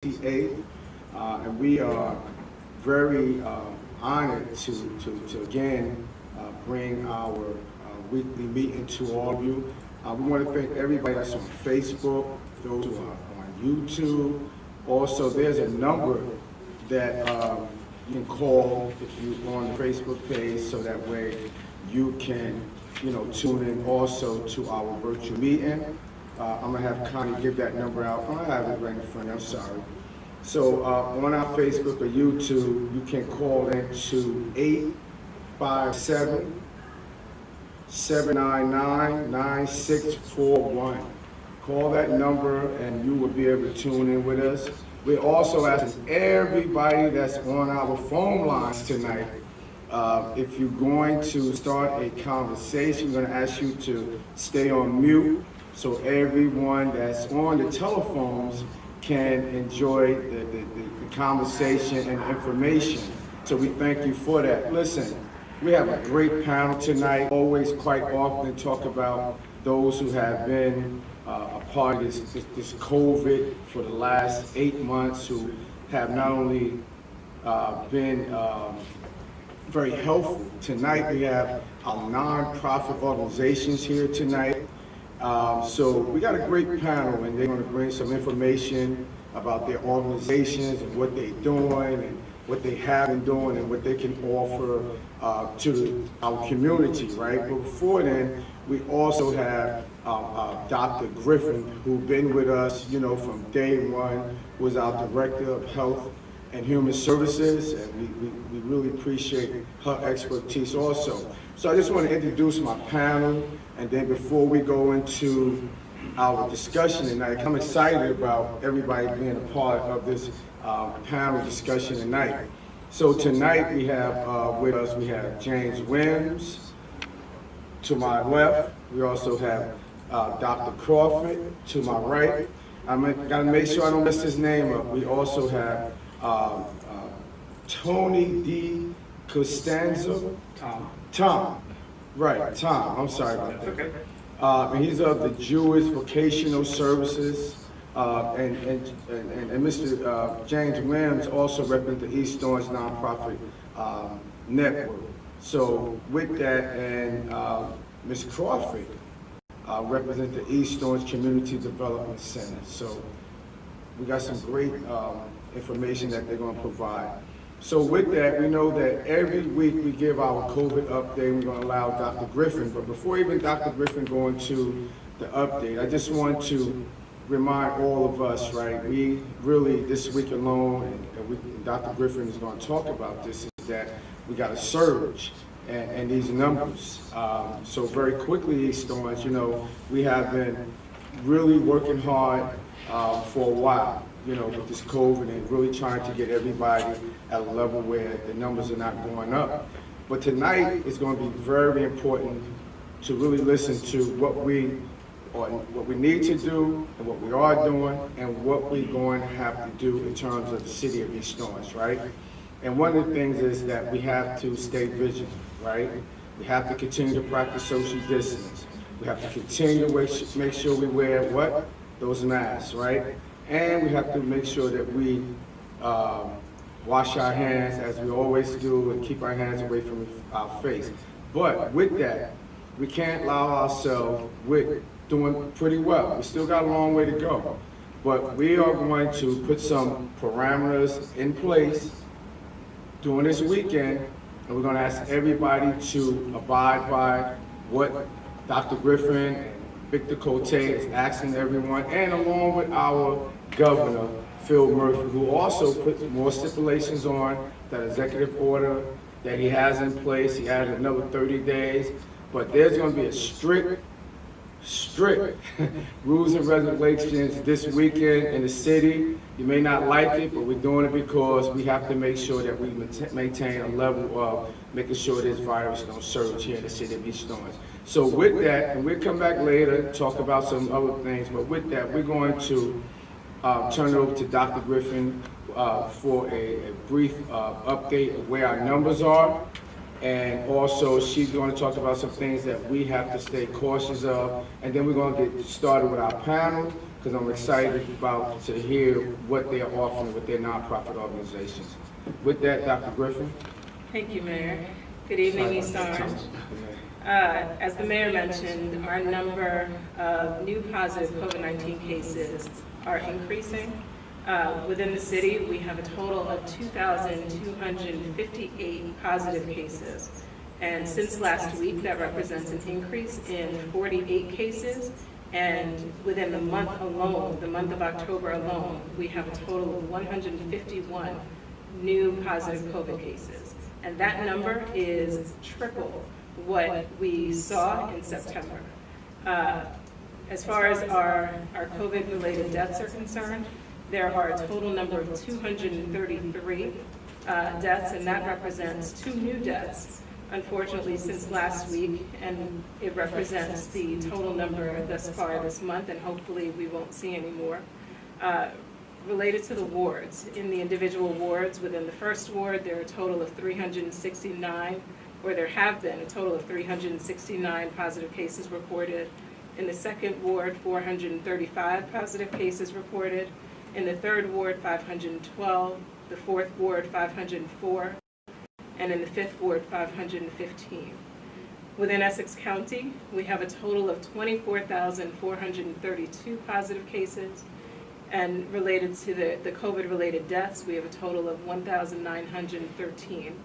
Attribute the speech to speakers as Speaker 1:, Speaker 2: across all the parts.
Speaker 1: 28th, and we are very honored to again bring our weekly meeting to all of you. We want to thank everybody that's on Facebook, those who are on YouTube. Also, there's a number that you can call if you're on the Facebook page, so that way you can, tune in also to our virtual meeting. I'm gonna have Connie give that number out. I don't have it right in front of me, I'm sorry. So on our Facebook or YouTube, you can call in to 857-799-9641. Call that number and you will be able to tune in with us. We're also asking everybody that's on our phone lines tonight, if you're going to start a conversation, we're going to ask you to stay on mute so everyone that's on the telephones can enjoy the conversation and information. So we thank you for that. Listen, we have a great panel tonight. Always quite often talk about those who have been a part of this COVID for the last 8 months, who have not only been very helpful. Tonight we have our nonprofit organizations here tonight. So we got a great panel, and they're going to bring some information about their organizations and what they're doing and what they have been doing and what they can offer to our community, right? But before then, we also have Dr. Griffin, who's been with us, from day one, was our Director of Health and Human Services, and we really appreciate her expertise also. So I just want to introduce my panel, and then before we go into our discussion tonight, I'm excited about everybody being a part of this panel discussion tonight. So tonight we have with us, we have James Williams to my left. We also have Dr. Crawford to my right. Gotta make sure I don't mess his name up. We also have Tony D. Costanzo. Tom. Right, Tom. I'm sorry about that. And he's of the Jewish Vocational Services. And Mr. James Williams also represents the East Orange Nonprofit Network. So with that, and Ms. Crawford represents the East Orange Community Development Center. So we got some great information that they're going to provide. So with that, we know that every week we give our COVID update. We're going to allow Dr. Griffin, but before even Dr. Griffin go into the update, I just want to remind all of us, right, we really, this week alone, and Dr. Griffin is going to talk about this, is that we got a surge and these numbers. So very quickly, East Orange, we have been really working hard for a while, with this COVID, and really trying to get everybody at a level where the numbers are not going up. But tonight is going to be very important to really listen to what we need to do and what we are doing and what we're going to have to do in terms of the city of East Orange, right? And one of the things is that we have to stay vigilant, right? We have to continue to practice social distance. We have to continue to make sure we wear what? Those masks, right? And we have to make sure that we wash our hands as we always do and keep our hands away from our face. But with that, we can't allow ourselves with doing pretty well. We still got a long way to go. But we are going to put some parameters in place during this weekend, and we're going to ask everybody to abide by what Dr. Griffin and Victor Cote is asking everyone, and along with our Governor, Phil Murphy, who also put more stipulations on that executive order that he has in place. He added another 30 days, but there's going to be a strict rules and regulations this weekend in the city. You may not like it, but we're doing it because we have to make sure that we maintain a level of making sure this virus don't surge here in the city of East Orange. So with that, and we'll come back later and talk about some other things, but with that, we're going to turn it over to Dr. Griffin for a brief update of where our numbers are. And also, she's going to talk about some things that we have to stay cautious of. And then we're going to get started with our panel, because I'm excited about to hear what they're offering with their nonprofit organizations. With that, Dr. Griffin.
Speaker 2: Thank you, Mayor. Good evening, East Orange. As the Mayor mentioned, our number of new positive COVID-19 cases are increasing. Within the city, we have a total of 2,258 positive cases. And since last week, that represents an increase in 48 cases. And within the month alone, the month of October alone, we have a total of 151 new positive COVID cases. And that number is triple what we saw in September. As far as our COVID-related deaths are concerned, there are a total number of 233 deaths, and that represents 2 new deaths, unfortunately, since last week, and it represents the total number thus far this month, and hopefully we won't see any more. Related to the wards, in the individual wards, within the first ward, there are a total of 369, or there have been a total of 369 positive cases reported. In the second ward, 435 positive cases reported. In the third ward, 512. The fourth ward, 504. And in the fifth ward, 515. Within Essex County, we have a total of 24,432 positive cases. And related to the COVID-related deaths, we have a total of 1,913.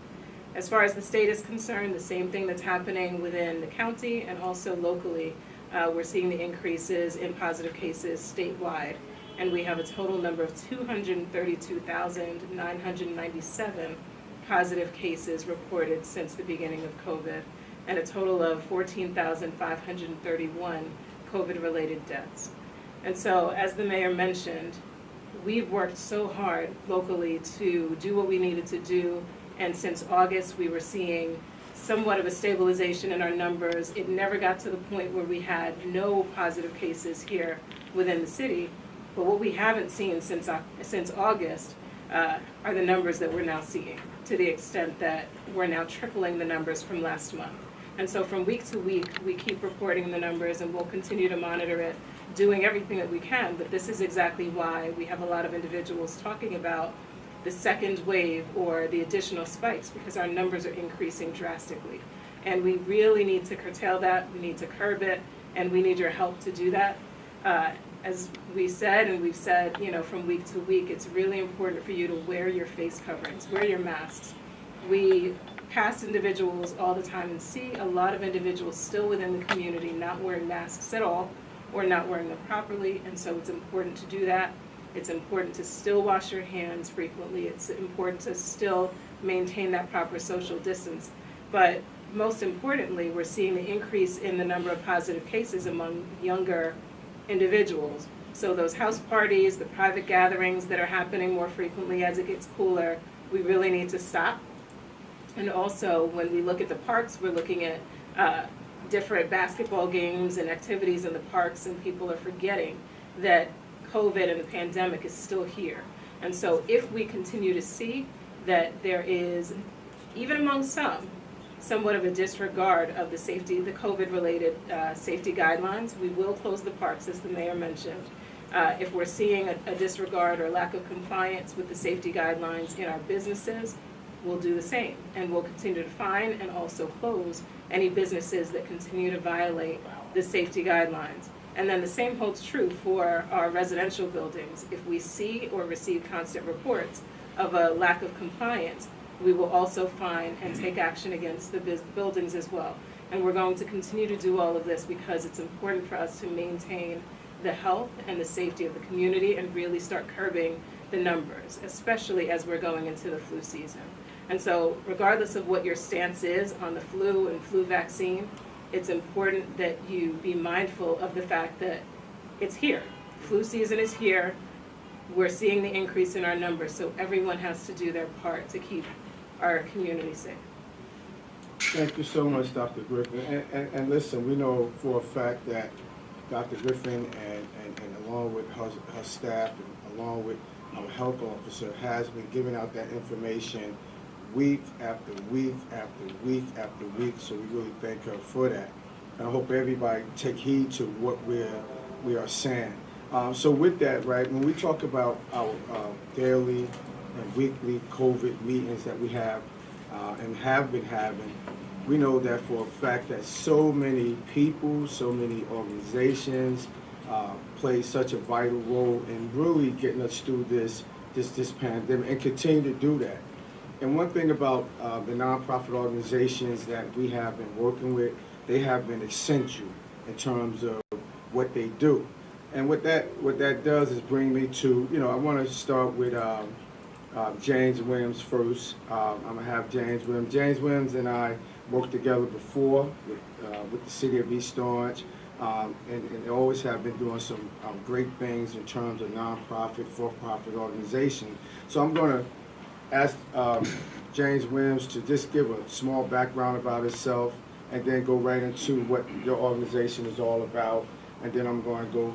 Speaker 2: As far as the state is concerned, the same thing that's happening within the county and also locally, we're seeing the increases in positive cases statewide. And we have a total number of 232,997 positive cases reported since the beginning of COVID, and a total of 14,531 COVID-related deaths. And so, as the Mayor mentioned, we've worked so hard locally to do what we needed to do, and since August we were seeing somewhat of a stabilization in our numbers. It never got to the point where we had no positive cases here within the city, but what we haven't seen since August are the numbers that we're now seeing, to the extent that we're now tripling the numbers from last month. And so from week to week, we keep reporting the numbers, and we'll continue to monitor it, doing everything that we can. But this is exactly why we have a lot of individuals talking about the second wave or the additional spikes, because our numbers are increasing drastically. And we really need to curtail that, we need to curb it, and we need your help to do that. As we said, and we've said, from week to week, it's really important for you to wear your face coverings, wear your masks. We pass individuals all the time and see a lot of individuals still within the community not wearing masks at all or not wearing them properly, and so it's important to do that. It's important to still wash your hands frequently. It's important to still maintain that proper social distance. But most importantly, we're seeing the increase in the number of positive cases among younger individuals. So those house parties, the private gatherings that are happening more frequently as it gets cooler, we really need to stop. And also, when we look at the parks, we're looking at different basketball games and activities in the parks, and people are forgetting that COVID and the pandemic is still here. And so if we continue to see that there is, even among some, somewhat of a disregard of the COVID-related safety guidelines, we will close the parks, as the Mayor mentioned. If we're seeing a disregard or lack of compliance with the safety guidelines in our businesses, we'll do the same. And we'll continue to fine and also close any businesses that continue to violate the safety guidelines. And then the same holds true for our residential buildings. If we see or receive constant reports of a lack of compliance, we will also fine and take action against the buildings as well. And we're going to continue to do all of this because it's important for us to maintain the health and the safety of the community and really start curbing the numbers, especially as we're going into the flu season. And so regardless of what your stance is on the flu and flu vaccine, it's important that you be mindful of the fact that it's here. Flu season is here. We're seeing the increase in our numbers, so everyone has to do their part to keep our community safe.
Speaker 1: Thank you so much, Dr. Griffin. And listen, we know for a fact that Dr. Griffin and along with her staff and along with our health officer has been giving out that information week after week after week after week, so we really thank her for that. And I hope everybody take heed to what we are saying. So with that, right, when we talk about our daily and weekly COVID meetings that we have and have been having, we know that for a fact that so many people, so many organizations play such a vital role in really getting us through this pandemic and continue to do that. And one thing about the nonprofit organizations that we have been working with, they have been essential in terms of what they do. And what that does is bring me to, I want to start with James Williams first. I'm gonna have James Williams. James Williams and I worked together before with the city of East Orange, and always have been doing some great things in terms of nonprofit, for-profit organizations. So I'm going to ask James Williams to just give a small background about himself, and then go right into what your organization is all about, and then I'm going to go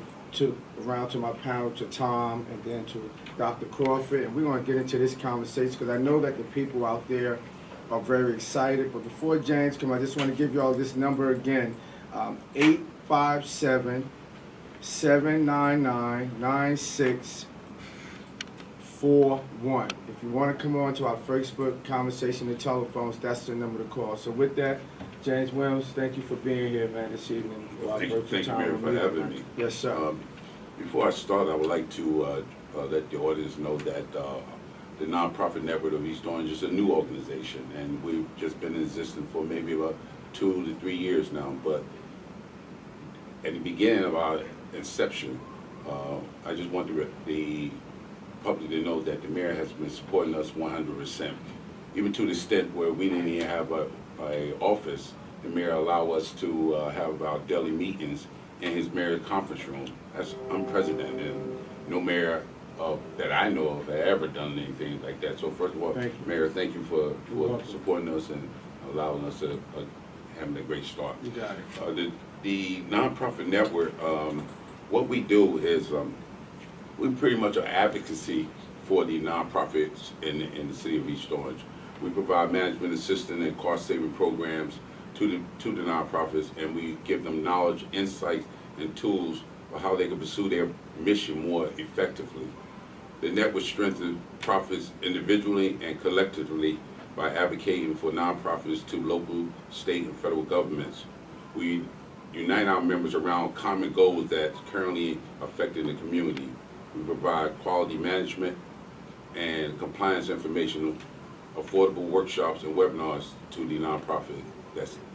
Speaker 1: around to my panel, to Tom, and then to Dr. Crawford, and we're going to get into this conversation because I know that the people out there are very excited. But before James comes, I just want to give you all this number again, 857-799-9641. If you want to come on to our Facebook conversation and telephones, that's the number to call. So with that, James Williams, thank you for being here, man, this evening.
Speaker 3: Thank you, Mayor, for having me.
Speaker 1: Yes, sir.
Speaker 3: Before I start, I would like to let the audience know that the Nonprofit Network of East Orange is a new organization, and we've just been in existence for maybe about 2 to 3 years now. But at the beginning of our inception, I just want the public to know that the mayor has been supporting us 100%, even to the extent where we didn't even have a office. The mayor allowed us to have our daily meetings in his mayor's conference room. That's unprecedented, and no mayor that I know of had ever done anything like that. So first of all, Mayor, thank you for supporting us and allowing us to having a great start.
Speaker 1: You got
Speaker 3: it. The nonprofit network, what we do is we pretty much are advocacy for the nonprofits in the city of East Orange. We provide management assistance and cost-saving programs to the nonprofits, and we give them knowledge, insights, and tools for how they can pursue their mission more effectively. The network strengthens profits individually and collectively by advocating for nonprofits to local, state, and federal governments. We unite our members around common goals that's currently affecting the community. We provide quality management and compliance information, affordable workshops and webinars to the nonprofit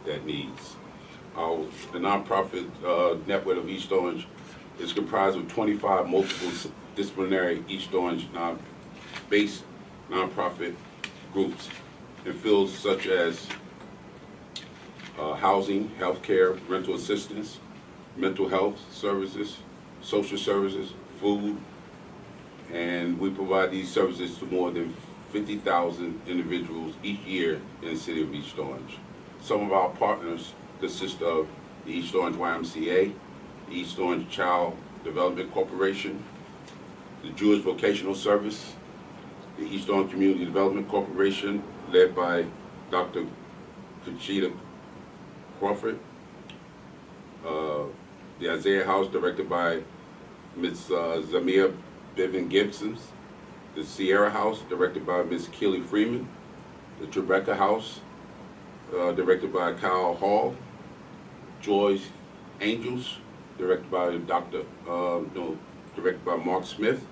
Speaker 3: that needs. The nonprofit network of East Orange is comprised of 25 multiple disciplinary East Orange based nonprofit groups in fields such as housing, healthcare, rental assistance, mental health services, social services, food, and we provide these services to more than 50,000 individuals each year in the city of East Orange. Some of our partners consist of the East Orange YMCA, the East Orange Child Development Corporation, the Jewish Vocational Service, the East Orange Community Development Corporation, led by Dr. Conchita Crawford, the Isaiah House, directed by Ms. Zamia Bivin Gibson, the Sierra House, directed by Ms. Keely Freeman, the Tribeca House, directed by Kyle Hall, Joy's Angels, directed by directed by Mark Smith,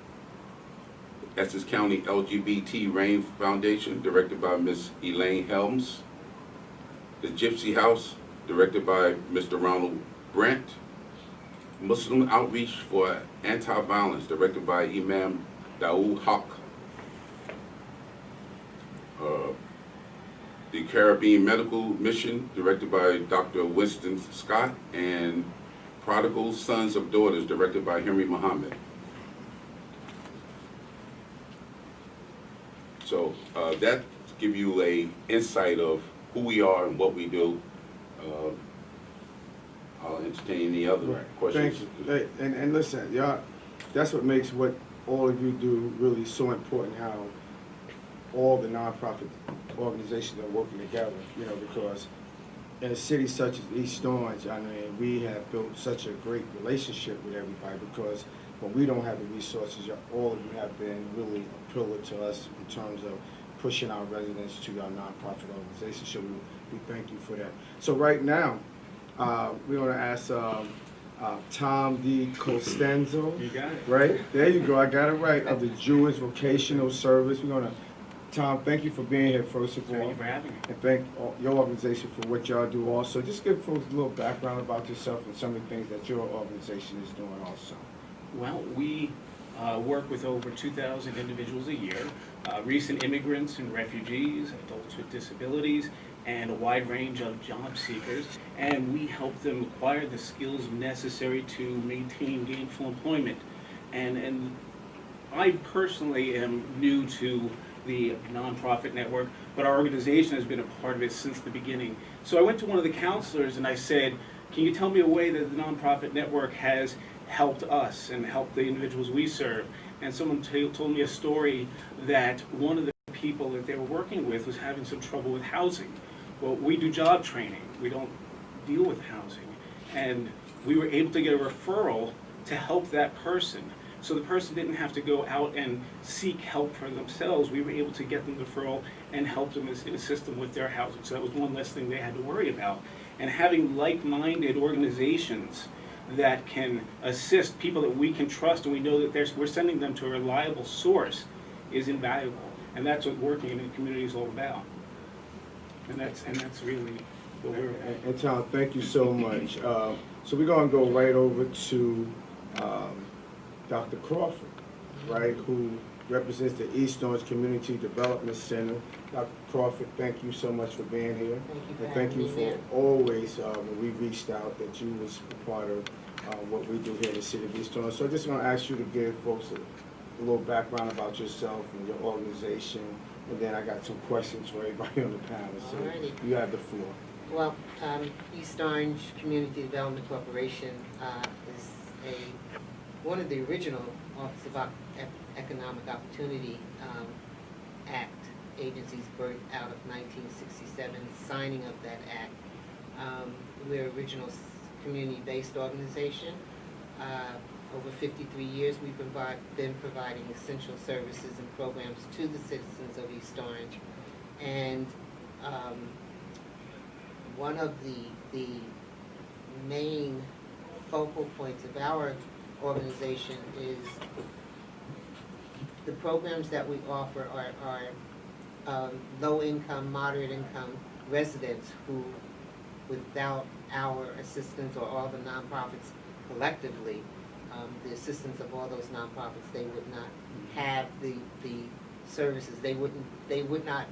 Speaker 3: Essex County LGBT Rain Foundation, directed by Ms. Elaine Helms, the Gypsy House, directed by Mr. Ronald Brandt, Muslim Outreach for Anti-Violence, directed by Imam Daoud Haq, the Caribbean Medical Mission, directed by Dr. Winston Scott, and Prodigal Sons of Daughters, directed by Henry Muhammad. So that gives you a insight of who we are and what we do. I'll entertain any other questions.
Speaker 1: Thank you. And listen, y'all, that's what makes what all of you do really so important, how all the nonprofit organizations are working together, because in a city such as East Orange, I mean, we have built such a great relationship with everybody because when we don't have the resources, all of you have been really a pillar to us in terms of pushing our residents to our nonprofit organization, so we thank you for that. So right now, we're gonna ask Tom D. Costanzo.
Speaker 4: You got it.
Speaker 1: Right, there you go, I got it right, of the Jewish Vocational Service. We're gonna, Tom, thank you for being here, first of all.
Speaker 4: Thank you for having me.
Speaker 1: And thank your organization for what y'all do also. Just give folks a little background about yourself and some of the things that your organization is doing also.
Speaker 4: Well, we work with over 2,000 individuals a year, recent immigrants and refugees, adults with disabilities, and a wide range of job seekers. And we help them acquire the skills necessary to maintain gainful employment. And I personally am new to the nonprofit network, but our organization has been a part of it since the beginning. So I went to one of the counselors and I said, can you tell me a way that the nonprofit network has helped us and helped the individuals we serve? And someone told me a story that one of the people that they were working with was having some trouble with housing. Well, we do job training. We don't deal with housing. And we were able to get a referral to help that person. So the person didn't have to go out and seek help for themselves. We were able to get them the referral and help them and assist them with their housing. So that was one less thing they had to worry about. And having like-minded organizations that can assist people that we can trust and we know that we're sending them to a reliable source is invaluable. And that's what working in the community is all about. And that's really what we're about.
Speaker 1: And Tom, thank you so much. So we're gonna go right over to Dr. Crawford, right, who represents the East Orange Community Development Center. Dr. Crawford, thank you so much for being here.
Speaker 5: Thank you for
Speaker 1: And thank
Speaker 5: having
Speaker 1: you
Speaker 5: me,
Speaker 1: for
Speaker 5: ma'am.
Speaker 1: always, when we reached out, that you was a part of what we do here in the city of East Orange. So I just want to ask you to give folks a little background about yourself and your organization, and then I got some questions for everybody on the panel. So
Speaker 5: Alrighty.
Speaker 1: you have the floor.
Speaker 5: Well, East Orange Community Development Corporation is one of the original Office of Economic Opportunity Act agencies birthed out of 1967, signing of that act. We're an original community-based organization. Over 53 years, we've been providing essential services and programs to the citizens of East Orange. And one of the main focal points of our organization is the programs that we offer are low-income, moderate-income residents who, without our assistance or all the nonprofits collectively, the assistance of all those nonprofits, they would not have the services. They would not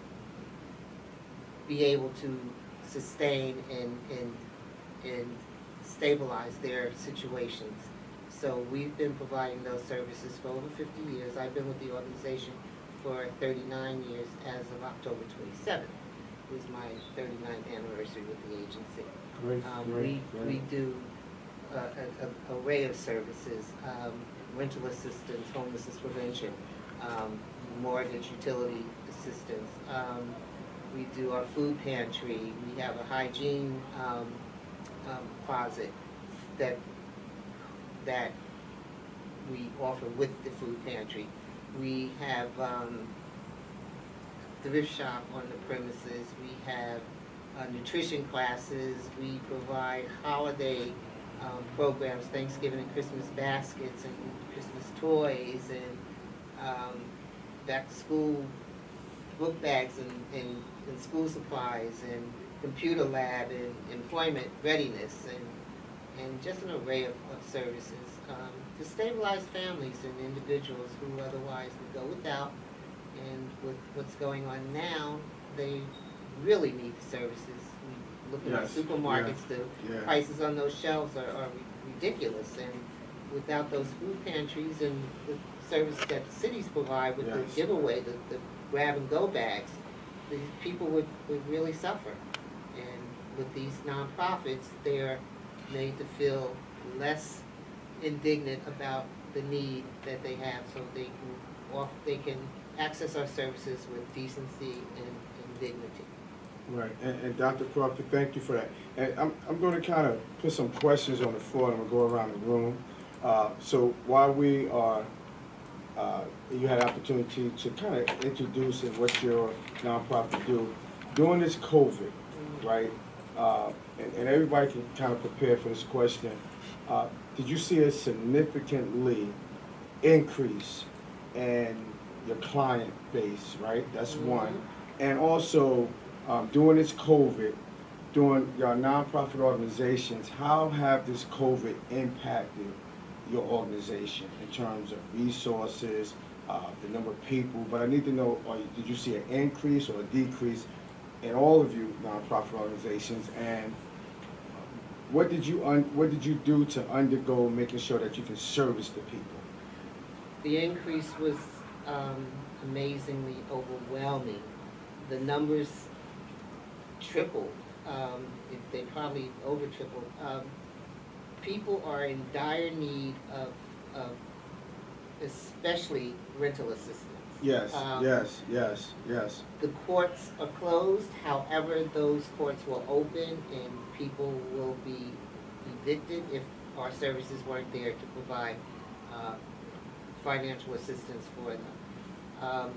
Speaker 5: be able to sustain and stabilize their situations. So we've been providing those services for over 50 years. I've been with the organization for 39 years as of October 27th. It was my 39th anniversary with the agency.
Speaker 1: Great,
Speaker 5: We do an array of services, rental assistance, homelessness prevention, mortgage utility assistance. We do our food pantry. We have a hygiene closet that we offer with the food pantry. We have thrift shop on the premises. We have nutrition classes. We provide holiday programs, Thanksgiving and Christmas baskets and Christmas toys and back to school book bags and school supplies and computer lab and employment readiness and just an array of services to stabilize families and individuals who otherwise would go without. And with what's going on now, they really need the services. We look at
Speaker 1: Yes,
Speaker 5: the supermarkets,
Speaker 1: yeah.
Speaker 5: the prices on those shelves are ridiculous. And without those food pantries and the services that the cities provide with
Speaker 1: Yes.
Speaker 5: the giveaway, the grab-and-go bags, the people would really suffer. And with these nonprofits, they're made to feel less indignant about the need that they have, so they can access our services with decency and dignity.
Speaker 1: Right, and Dr. Crawford, thank you for that. And I'm going to kind of put some questions on the floor, and we'll go around the room. So while we are, you had opportunity to kind of introduce and what your nonprofit do during this COVID, right? And everybody can kind of prepare for this question. Did you see a significantly increase in your client base, right? That's one. And also, during this COVID, during your nonprofit organizations, how have this COVID impacted your organization in terms of resources, the number of people? But I need to know, did you see an increase or a decrease in all of you nonprofit organizations? And what did you do to undergo making sure that you can service the people?
Speaker 5: The increase was amazingly overwhelming. The numbers tripled. They probably over tripled. People are in dire need of especially rental assistance.
Speaker 1: Yes, yes.
Speaker 5: The courts are closed, however, those courts will open and people will be evicted if our services weren't there to provide financial assistance for them.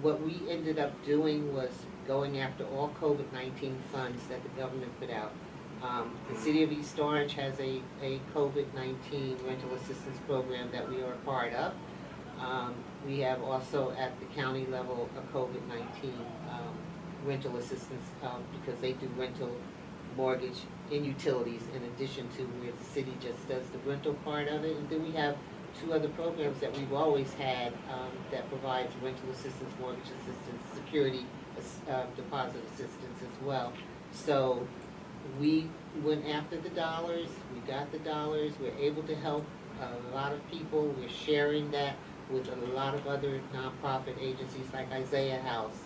Speaker 5: What we ended up doing was going after all COVID-19 funds that the government put out. The City of East Orange has a COVID-19 rental assistance program that we are a part of. We have also at the county level a COVID-19 rental assistance because they do rental, mortgage, and utilities in addition to where the city just does the rental part of it. And then we have two other programs that we've always had that provides rental assistance, mortgage assistance, security deposit assistance as well. So we went after the dollars, we got the dollars, we're able to help a lot of people. We're sharing that with a lot of other nonprofit agencies like Isaiah House,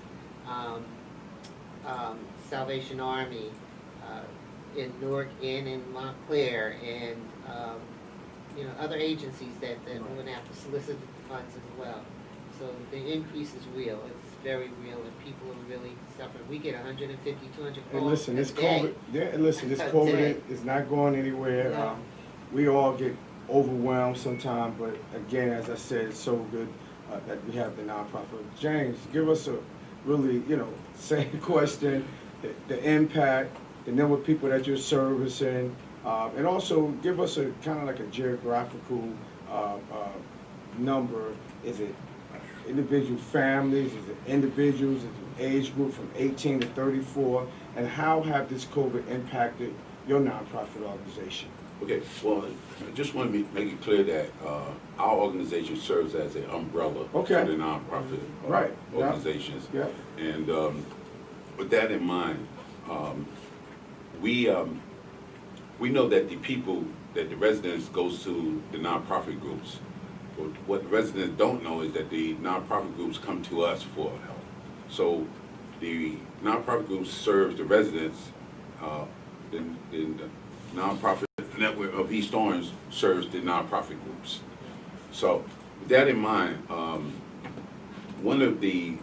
Speaker 5: Salvation Army, in Newark and in Montclair, and other agencies that went after solicited funds as well. So the increase is real. It's very real, and people are really suffering. We get 150, 200 calls
Speaker 1: And listen, this
Speaker 5: a day.
Speaker 1: this COVID is not going anywhere.
Speaker 5: No.
Speaker 1: We all get overwhelmed sometimes, but again, as I said, it's so good that we have the nonprofit. James, give us a really, same question, the impact, the number of people that you're servicing, and also give us a kind of like a geographical number. Is it individual families? Is it individuals? Is it age group from 18 to 34? And how have this COVID impacted your nonprofit organization?
Speaker 3: Okay, well, I just want to make it clear that our organization serves as an umbrella
Speaker 1: Okay.
Speaker 3: for the nonprofit
Speaker 1: Right.
Speaker 3: organizations.
Speaker 1: Yeah.
Speaker 3: And with that in mind, we know that the residents goes to the nonprofit groups. But what the residents don't know is that the nonprofit groups come to us for help. So the nonprofit groups serves the residents. The nonprofit network of East Orange serves the nonprofit groups. So with that in mind, one of the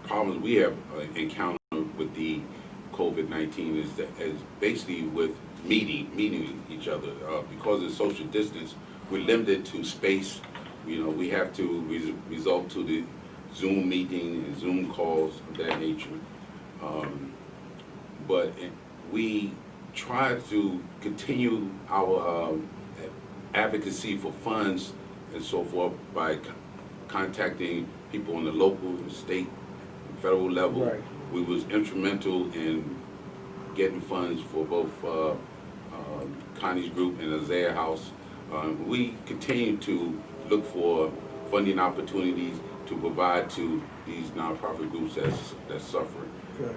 Speaker 3: problems we have encountered with the COVID-19 is basically with meeting each other. Because of social distance, we're limited to space. We have to resort to the Zoom meeting and Zoom calls of that nature. But we try to continue our advocacy for funds and so forth by contacting people on the local, state, and federal level.
Speaker 1: Right.
Speaker 3: We was instrumental in getting funds for both Connie's group and Isaiah House. We continue to look for funding opportunities to provide to these nonprofit groups that's suffering.
Speaker 1: Good.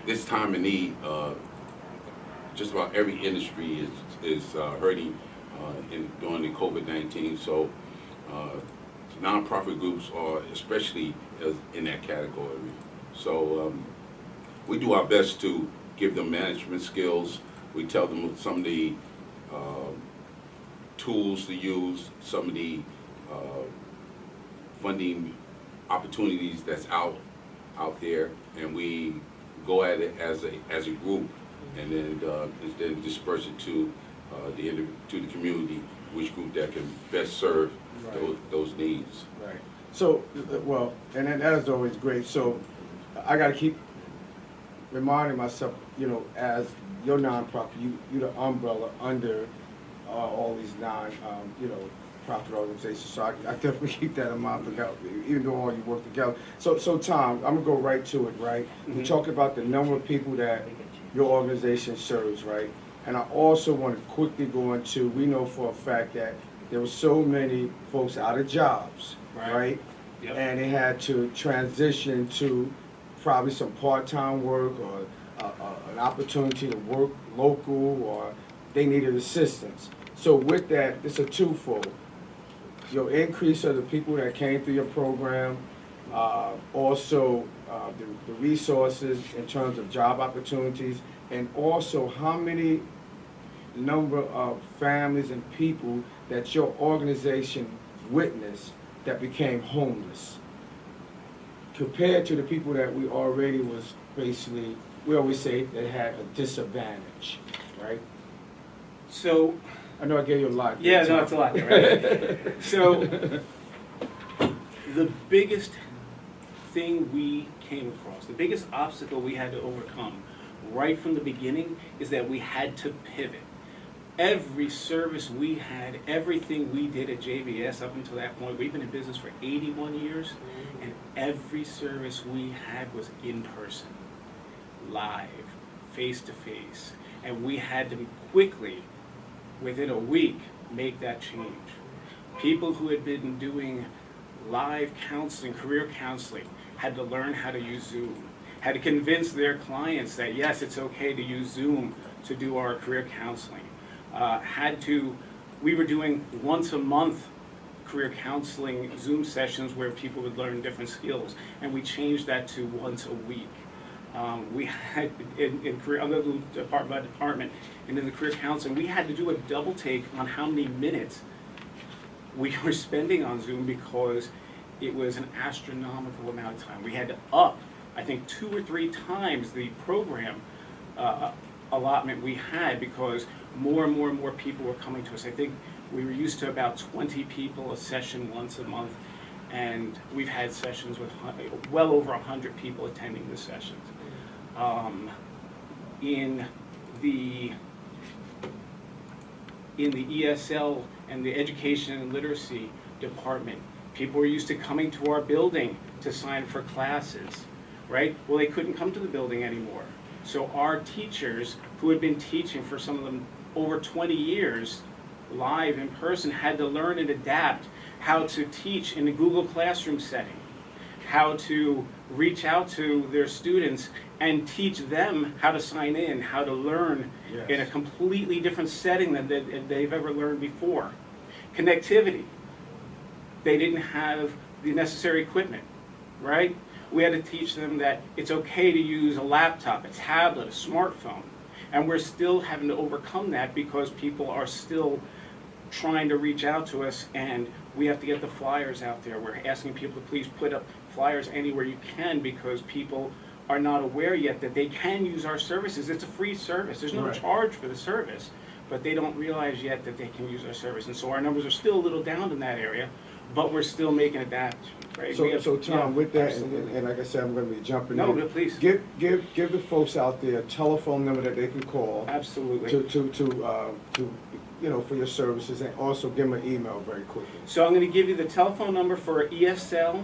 Speaker 3: This time of need, just about every industry is hurting during the COVID-19. So nonprofit groups are especially in that category. So we do our best to give them management skills. We tell them some of the tools to use, some of the funding opportunities that's out there, and we go at it as a group, and then disperse it to to the community, which group that can best serve
Speaker 1: Right.
Speaker 3: those needs.
Speaker 1: Right. So, well, and that is always great. So I got to keep reminding myself, you know, as your nonprofit, you the umbrella under all these you know, profit organizations. So I definitely keep that in mind, even though all you work together. So Tom, I'm gonna go right to it, right? We talked about the number of people that your organization serves, right? And I also want to quickly go into, we know for a fact that there were so many folks out of jobs, right?
Speaker 4: Yep.
Speaker 1: And they had to transition to probably some part-time work or an opportunity to work local, or they needed assistance. So with that, it's a twofold. Your increase of the people that came through your program, also the resources in terms of job opportunities, and also how many number of families and people that your organization witnessed that became homeless compared to the people that we already was basically, we always say they had a disadvantage, right?
Speaker 4: So,
Speaker 1: I know I gave you a lot.
Speaker 4: yeah, no, it's a lot, right? So, the biggest thing we came across, the biggest obstacle we had to overcome right from the beginning is that we had to pivot. Every service we had, everything we did at JVS up until that point, we've been in business for 81 years, and every service we had was in person, live, face to face, and we had to quickly, within a week, make that change. People who had been doing live counseling, career counseling, had to learn how to use Zoom, had to convince their clients that yes, it's okay to use Zoom to do our career counseling. We were doing once a month career counseling Zoom sessions where people would learn different skills, and we changed that to once a week. We had, in career, under the department by department, and in the career counseling, we had to do a double take on how many minutes we were spending on Zoom because it was an astronomical amount of time. We had to up, I think, 2 or 3 times the program allotment we had because more and more people were coming to us. I think we were used to about 20 people a session once a month, and we've had sessions with well over 100 people attending the sessions. In the ESL and the Education and Literacy Department, people were used to coming to our building to sign for classes, right? Well, they couldn't come to the building anymore. So our teachers, who had been teaching for some of them over 20 years, live in person, had to learn and adapt how to teach in a Google Classroom setting, how to reach out to their students and teach them how to sign in, how to learn in a completely different setting than they've ever learned before. Connectivity. They didn't have the necessary equipment, right? We had to teach them that it's okay to use a laptop, a tablet, a smartphone. And we're still having to overcome that because people are still trying to reach out to us, and we have to get the flyers out there. We're asking people to please put up flyers anywhere you can because people are not aware yet that they can use our services. It's a free service. There's no charge for the service, but they don't realize yet that they can use our service. And so our numbers are still a little down in that area, but we're still making adaptations. Right?
Speaker 1: So Tom, with that,
Speaker 4: absolutely.
Speaker 1: and like I said, I'm going to be jumping
Speaker 4: No,
Speaker 1: in.
Speaker 4: no, please.
Speaker 1: Give the folks out there a telephone number that they can call.
Speaker 4: Absolutely.
Speaker 1: To you know, for your services, and also give them an email very quickly.
Speaker 4: So I'm going to give you the telephone number for ESL,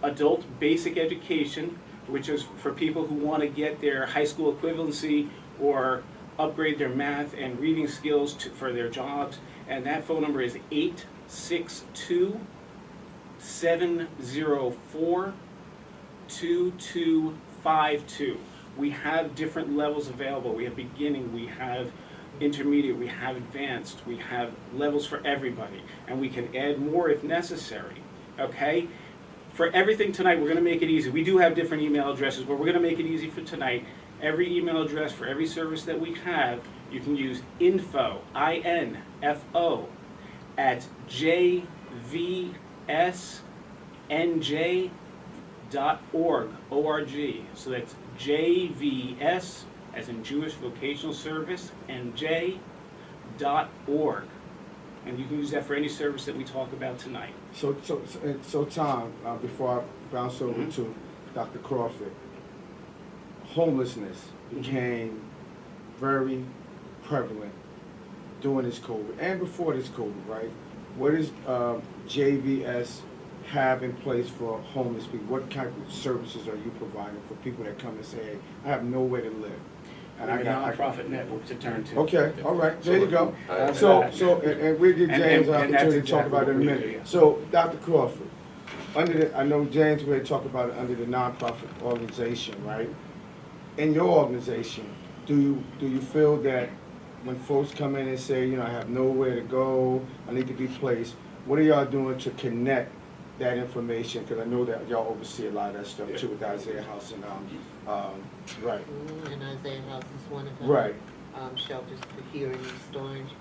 Speaker 4: Adult Basic Education, which is for people who want to get their high school equivalency or upgrade their math and reading skills for their jobs. And that phone number is 862-704-2252. We have different levels available. We have beginning, we have intermediate, we have advanced, we have levels for everybody, and we can add more if necessary, okay? For everything tonight, we're going to make it easy. We do have different email addresses, but we're going to make it easy for tonight. Every email address for every service that we have, you can use info, I-N-F-O, at jvsnj.org, O-R-G. So that's JVS, as in Jewish Vocational Service, NJ.org. .org, and you can use that for any service that we talk about tonight.
Speaker 1: So Tom, before I bounce over
Speaker 3: Mhm.
Speaker 1: to Dr. Crawford, homelessness became very prevalent during this COVID and before this COVID, right? What does JVS have in place for homeless people? What kind of services are you providing for people that come and say, hey, I have nowhere to live?
Speaker 4: And a nonprofit network to turn to.
Speaker 1: Okay, all right, there you go.
Speaker 3: Alright.
Speaker 1: And we'll give James an
Speaker 4: and that's
Speaker 1: opportunity to talk
Speaker 4: exactly
Speaker 1: about it in a
Speaker 4: what we do,
Speaker 1: minute.
Speaker 4: yeah.
Speaker 1: So, Dr. Crawford, I know James will talk about it under the nonprofit organization, right? In your organization, do you feel that when folks come in and say, you know, I have nowhere to go, I need to be placed, what are y'all doing to connect that information? Because I know that y'all oversee a lot of that stuff too with Isaiah House and right.
Speaker 5: And Isaiah House is one of them.
Speaker 1: Right.
Speaker 5: Shelters for hearing and storage.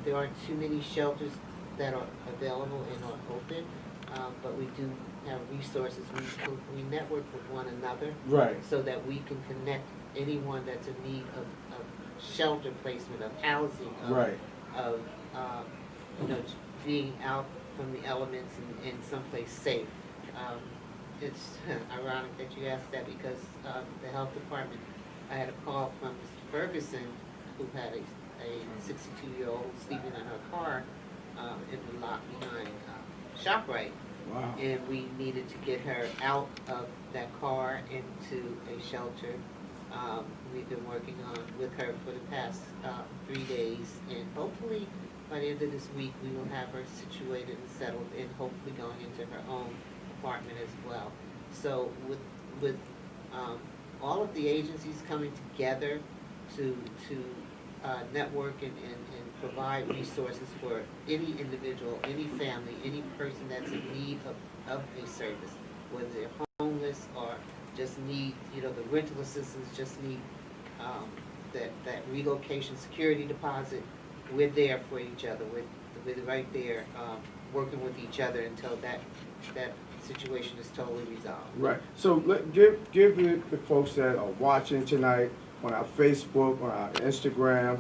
Speaker 5: There aren't too many shelters that are available and are open, but we do have resources. We network with one another
Speaker 1: Right.
Speaker 5: so that we can connect anyone that's in need of shelter placement, of housing, of,
Speaker 1: Right.
Speaker 5: of being out from the elements and someplace safe. It's ironic that you asked that because the health department, I had a call from Mr. Ferguson, who had a 62-year-old sleeping in her car in the lot behind ShopRite.
Speaker 1: Wow.
Speaker 5: And we needed to get her out of that car into a shelter. We've been working with her for the past 3 days, and hopefully by the end of this week we will have her situated and settled, and hopefully going into her own apartment as well. So with all of the agencies coming together to network and provide resources for any individual, any family, any person that's in need of a service, whether they're homeless or just need, the rental assistance, just need that relocation security deposit, we're there for each other. We're right there working with each other until that situation is totally resolved.
Speaker 1: Right. So give the folks that are watching tonight on our Facebook, on our Instagram,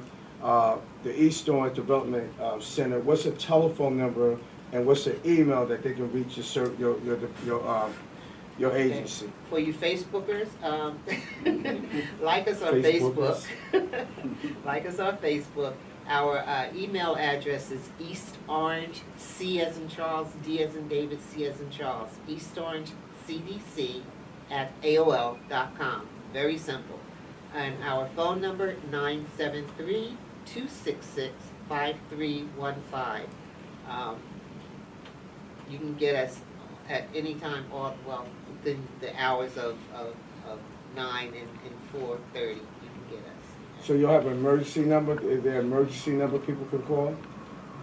Speaker 1: the East Orange Development Center. What's the telephone number and what's the email that they can reach your agency?
Speaker 5: Okay. For you Facebookers, like us on Facebook. Like us on Facebook. Our email address is East Orange, C as in Charles, D as in David, C as in Charles, East Orange CDC @AOL.com. Very simple. And our phone number, 973-266-5315. You can get us at any time, within the hours of 9 and 4:30, you can get us.
Speaker 1: So you'll have an emergency number? Is there an emergency number people can call?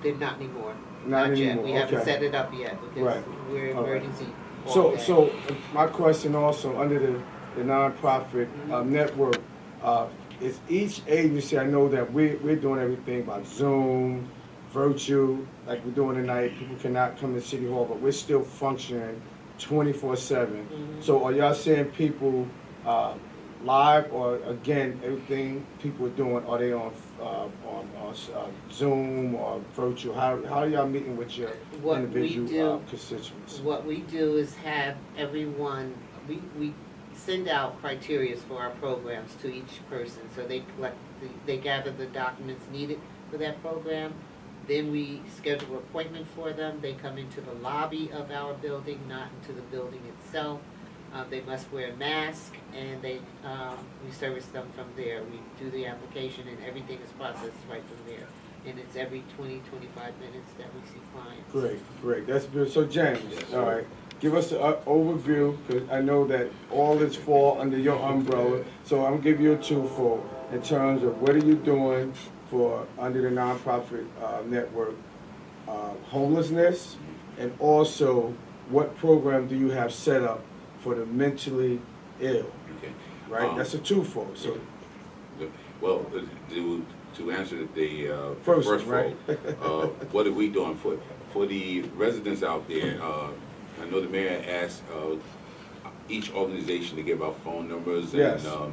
Speaker 5: They're not anymore.
Speaker 1: Not
Speaker 5: yet.
Speaker 1: anymore,
Speaker 5: We haven't
Speaker 1: okay.
Speaker 5: set it up yet because
Speaker 1: Right.
Speaker 5: we're
Speaker 1: All right.
Speaker 5: emergency. all day.
Speaker 1: So my question also, under the nonprofit network, is each agency, I know that we're doing everything by Zoom, virtual, like we're doing tonight. People cannot come to City Hall, but we're still functioning 24/7. So are y'all seeing people live, or again, everything people are doing, are they on Zoom or virtual? How are y'all meeting with your
Speaker 5: What we
Speaker 1: individual
Speaker 5: do-
Speaker 1: constituents?
Speaker 5: What we do is have everyone, we send out criteria for our programs to each person. So they gather the documents needed for that program. Then we schedule an appointment for them. They come into the lobby of our building, not into the building itself. They must wear a mask, and we service them from there. We do the application, and everything is processed right from there. And it's every 20-25 minutes that we see clients.
Speaker 1: Great, that's good. So James,
Speaker 3: Yes,
Speaker 1: all
Speaker 3: sir.
Speaker 1: right, give us an overview, because I know that all this fall under your umbrella. So I'm gonna give you a twofold in terms of what are you doing for under the nonprofit network homelessness, and also what program do you have set up for the mentally ill?
Speaker 3: Okay.
Speaker 1: Right, that's a twofold. So
Speaker 3: Well, to answer the
Speaker 1: First,
Speaker 3: first
Speaker 1: right?
Speaker 3: fold, what are we doing for the residents out there? I know the mayor asked each organization to give out phone numbers
Speaker 1: Yes.
Speaker 3: and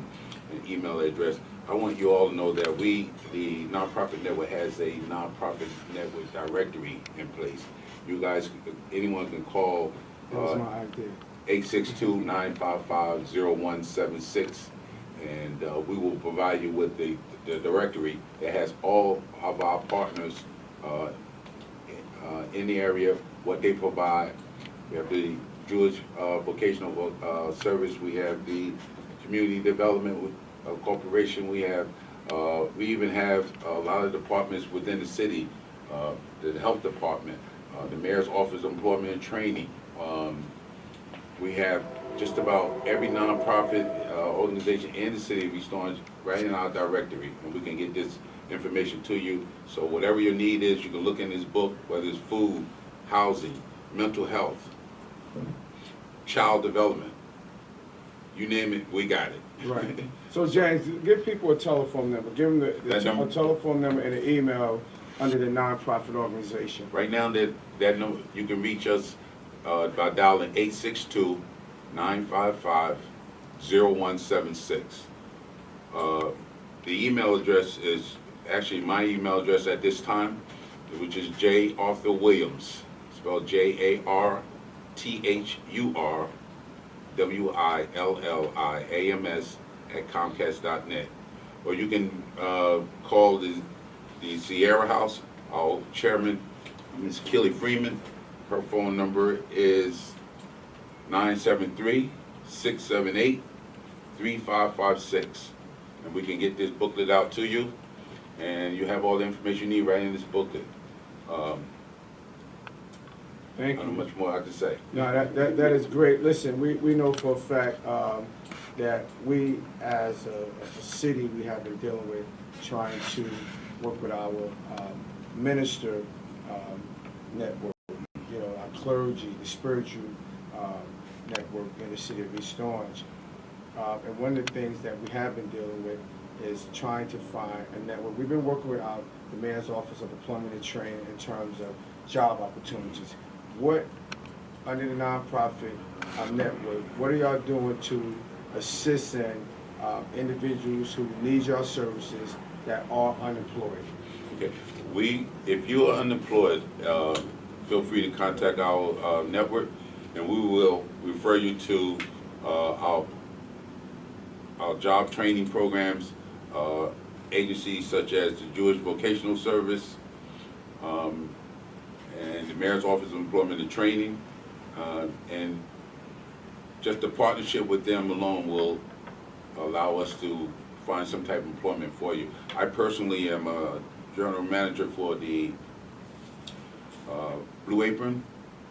Speaker 3: an email address. I want you all to know that the nonprofit network has a nonprofit network directory in place. You guys, anyone can call
Speaker 1: That was my idea.
Speaker 3: 862-955-0176, and we will provide you with the directory that has all of our partners in the area, what they provide. We have the Jewish Vocational Service, we have the Community Development Corporation, we even have a lot of departments within the city, the Health Department, the Mayor's Office of Employment and Training. We have just about every nonprofit organization in the city of East Orange right in our directory, and we can get this information to you. So whatever your need is, you can look in this book, whether it's food, housing, mental health, child development, you name it, we got it.
Speaker 1: Right. So James, give people a telephone number. Give them a telephone number and an email under the nonprofit organization.
Speaker 3: Right now, that number, you can reach us by dialing 862-955-0176. The email address is actually my email address at this time, which is J. Arthur Williams, spelled JARTHURWILLIAMS @Comcast.net. Or you can call the Sierra House, our chairman, Ms. Kelly Freeman. Her phone number is 973-678-3556. And we can get this booklet out to you, and you have all the information you need right in this booklet.
Speaker 1: Thank
Speaker 3: I don't
Speaker 1: you.
Speaker 3: know much more I have to say.
Speaker 1: No, that is great. Listen, we know for a fact that we as a city, we have been dealing with trying to work with our minister network, you know, our clergy, the spiritual network in the city of East Orange. And one of the things that we have been dealing with is trying to find a network. We've been working with the Mayor's Office of Employment and Training in terms of job opportunities. What, under the nonprofit network, what are y'all doing to assist individuals who need your services that are unemployed?
Speaker 3: Okay. If you are unemployed, feel free to contact our network, and we will refer you to our job training programs, agencies such as the Jewish Vocational Service, and the Mayor's Office of Employment and Training, and just the partnership with them alone will allow us to find some type of employment for you. I personally am a general manager for the Blue Apron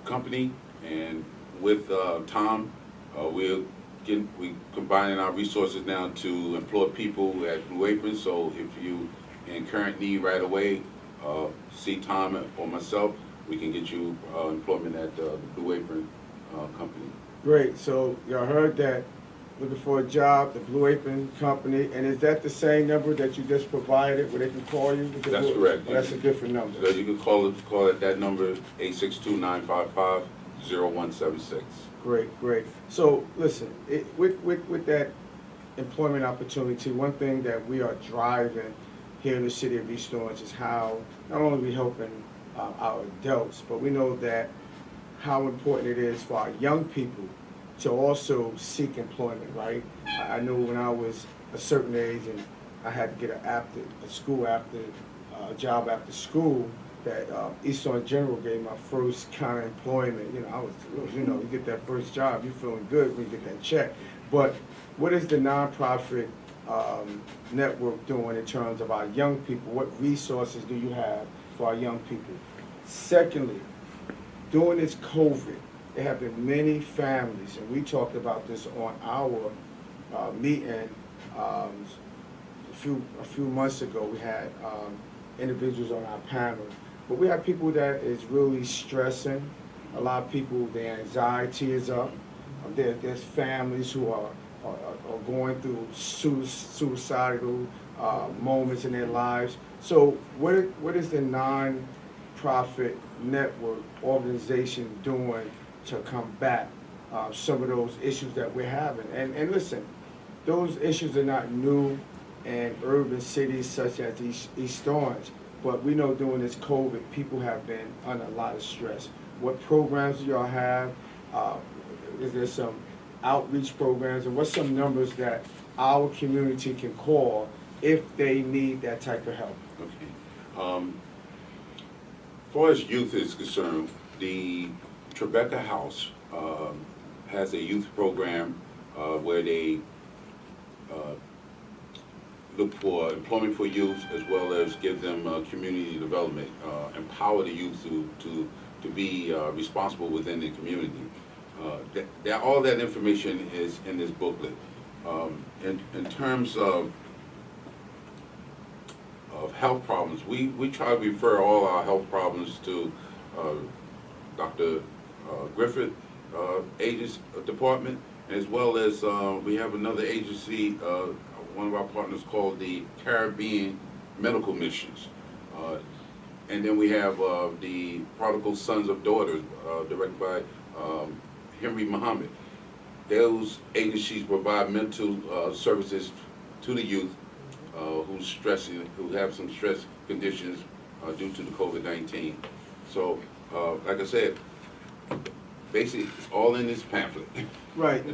Speaker 3: Company, and with Tom, we're combining our resources now to employ people at Blue Apron. So if you in current need right away, see Tom or myself, we can get you employment at the Blue Apron Company.
Speaker 1: Great. So y'all heard that. Looking for a job, the Blue Apron Company, and is that the same number that you just provided where they can call you?
Speaker 3: That's correct.
Speaker 1: Or that's a different number.
Speaker 3: So you can call it that number, 862-955-0176.
Speaker 1: Great. So listen, with that employment opportunity, one thing that we are driving here in the city of East Orange is how not only are we helping our adults, but we know that how important it is for our young people to also seek employment, right? I know when I was a certain age and I had to get a job after school, that East Orange General gave my first kind of employment. You know, you get that first job, you're feeling good when you get that check. But what is the nonprofit network doing in terms of our young people? What resources do you have for our young people? Secondly, during this COVID, there have been many families, and we talked about this on our meeting a few months ago. We had individuals on our panel, but we have people that is really stressing. A lot of people, their anxiety is up. There's families who are going through suicidal moments in their lives. So what is the non-profit network organization doing to combat some of those issues that we're having? And listen, those issues are not new in urban cities such as East Orange. But we know during this COVID, people have been under a lot of stress. What programs do y'all have? Is there some outreach programs, and what's some numbers that our community can call if they need that type of help?
Speaker 3: Okay. As far as youth is concerned, the Tribeca House has a youth program where they look for employment for youth, as well as give them community development, empower the youth to be responsible within the community. All that information is in this booklet. In terms of health problems, we try to refer all our health problems to Dr. Griffith Agency Department, as well as we have another agency, one of our partners called the Caribbean Medical Missions. And then we have the Prodigal Sons of Daughters, directed by Henry Muhammad. Those agencies provide mental services to the youth who have some stress conditions due to the COVID-19. So, like I said, basically it's all in this pamphlet.
Speaker 1: Right.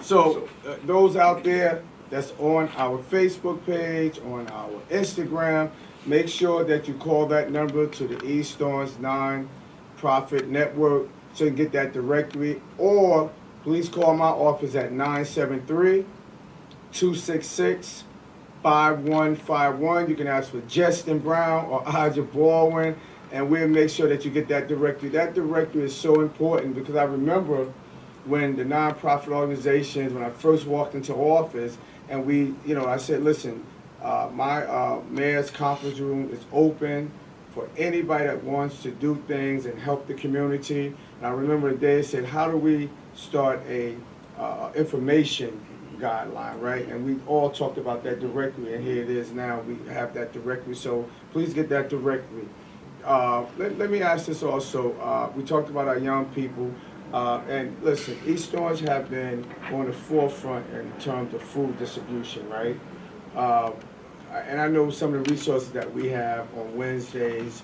Speaker 1: So those out there that's on our Facebook page, on our Instagram, make sure that you call that number to the East Orange Non-Profit Network so you can get that directory, or please call my office at 973-266-5151. You can ask for Justin Brown or Aja Baldwin, and we'll make sure that you get that directory. That directory is so important because I remember when the nonprofit organizations, when I first walked into office, and I said, listen, my mayor's conference room is open for anybody that wants to do things and help the community. And I remember the day it said, how do we start a information guideline, right? And we all talked about that directory, and here it is now. We have that directory, so please get that directory. Let me ask this also. We talked about our young people, and listen, East Orange have been on the forefront in terms of food distribution, right? And I know some of the resources that we have on Wednesdays,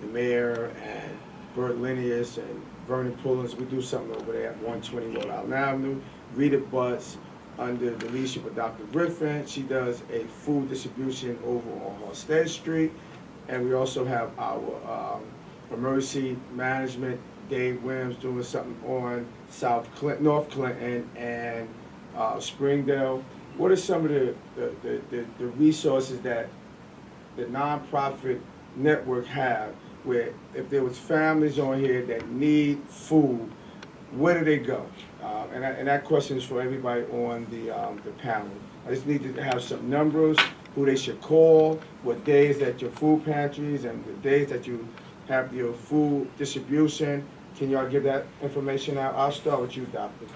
Speaker 1: the mayor and Bert Linnaeus and Vernon Pullins, we do something over there at 120 Rhode Island Avenue. Rita Butts, under the leadership of Dr. Griffin, she does a food distribution over on Halstead Street. And we also have our emergency management, Dave Williams, doing something on North Clinton and Springdale. What are some of the resources that the nonprofit network have, where if there was families on here that need food, where do they go? And that question is for everybody on the panel. I just need to have some numbers, who they should call, what days that your food pantries and the days that you have your food distribution. Can y'all give that information out? I'll start with you, Doctor.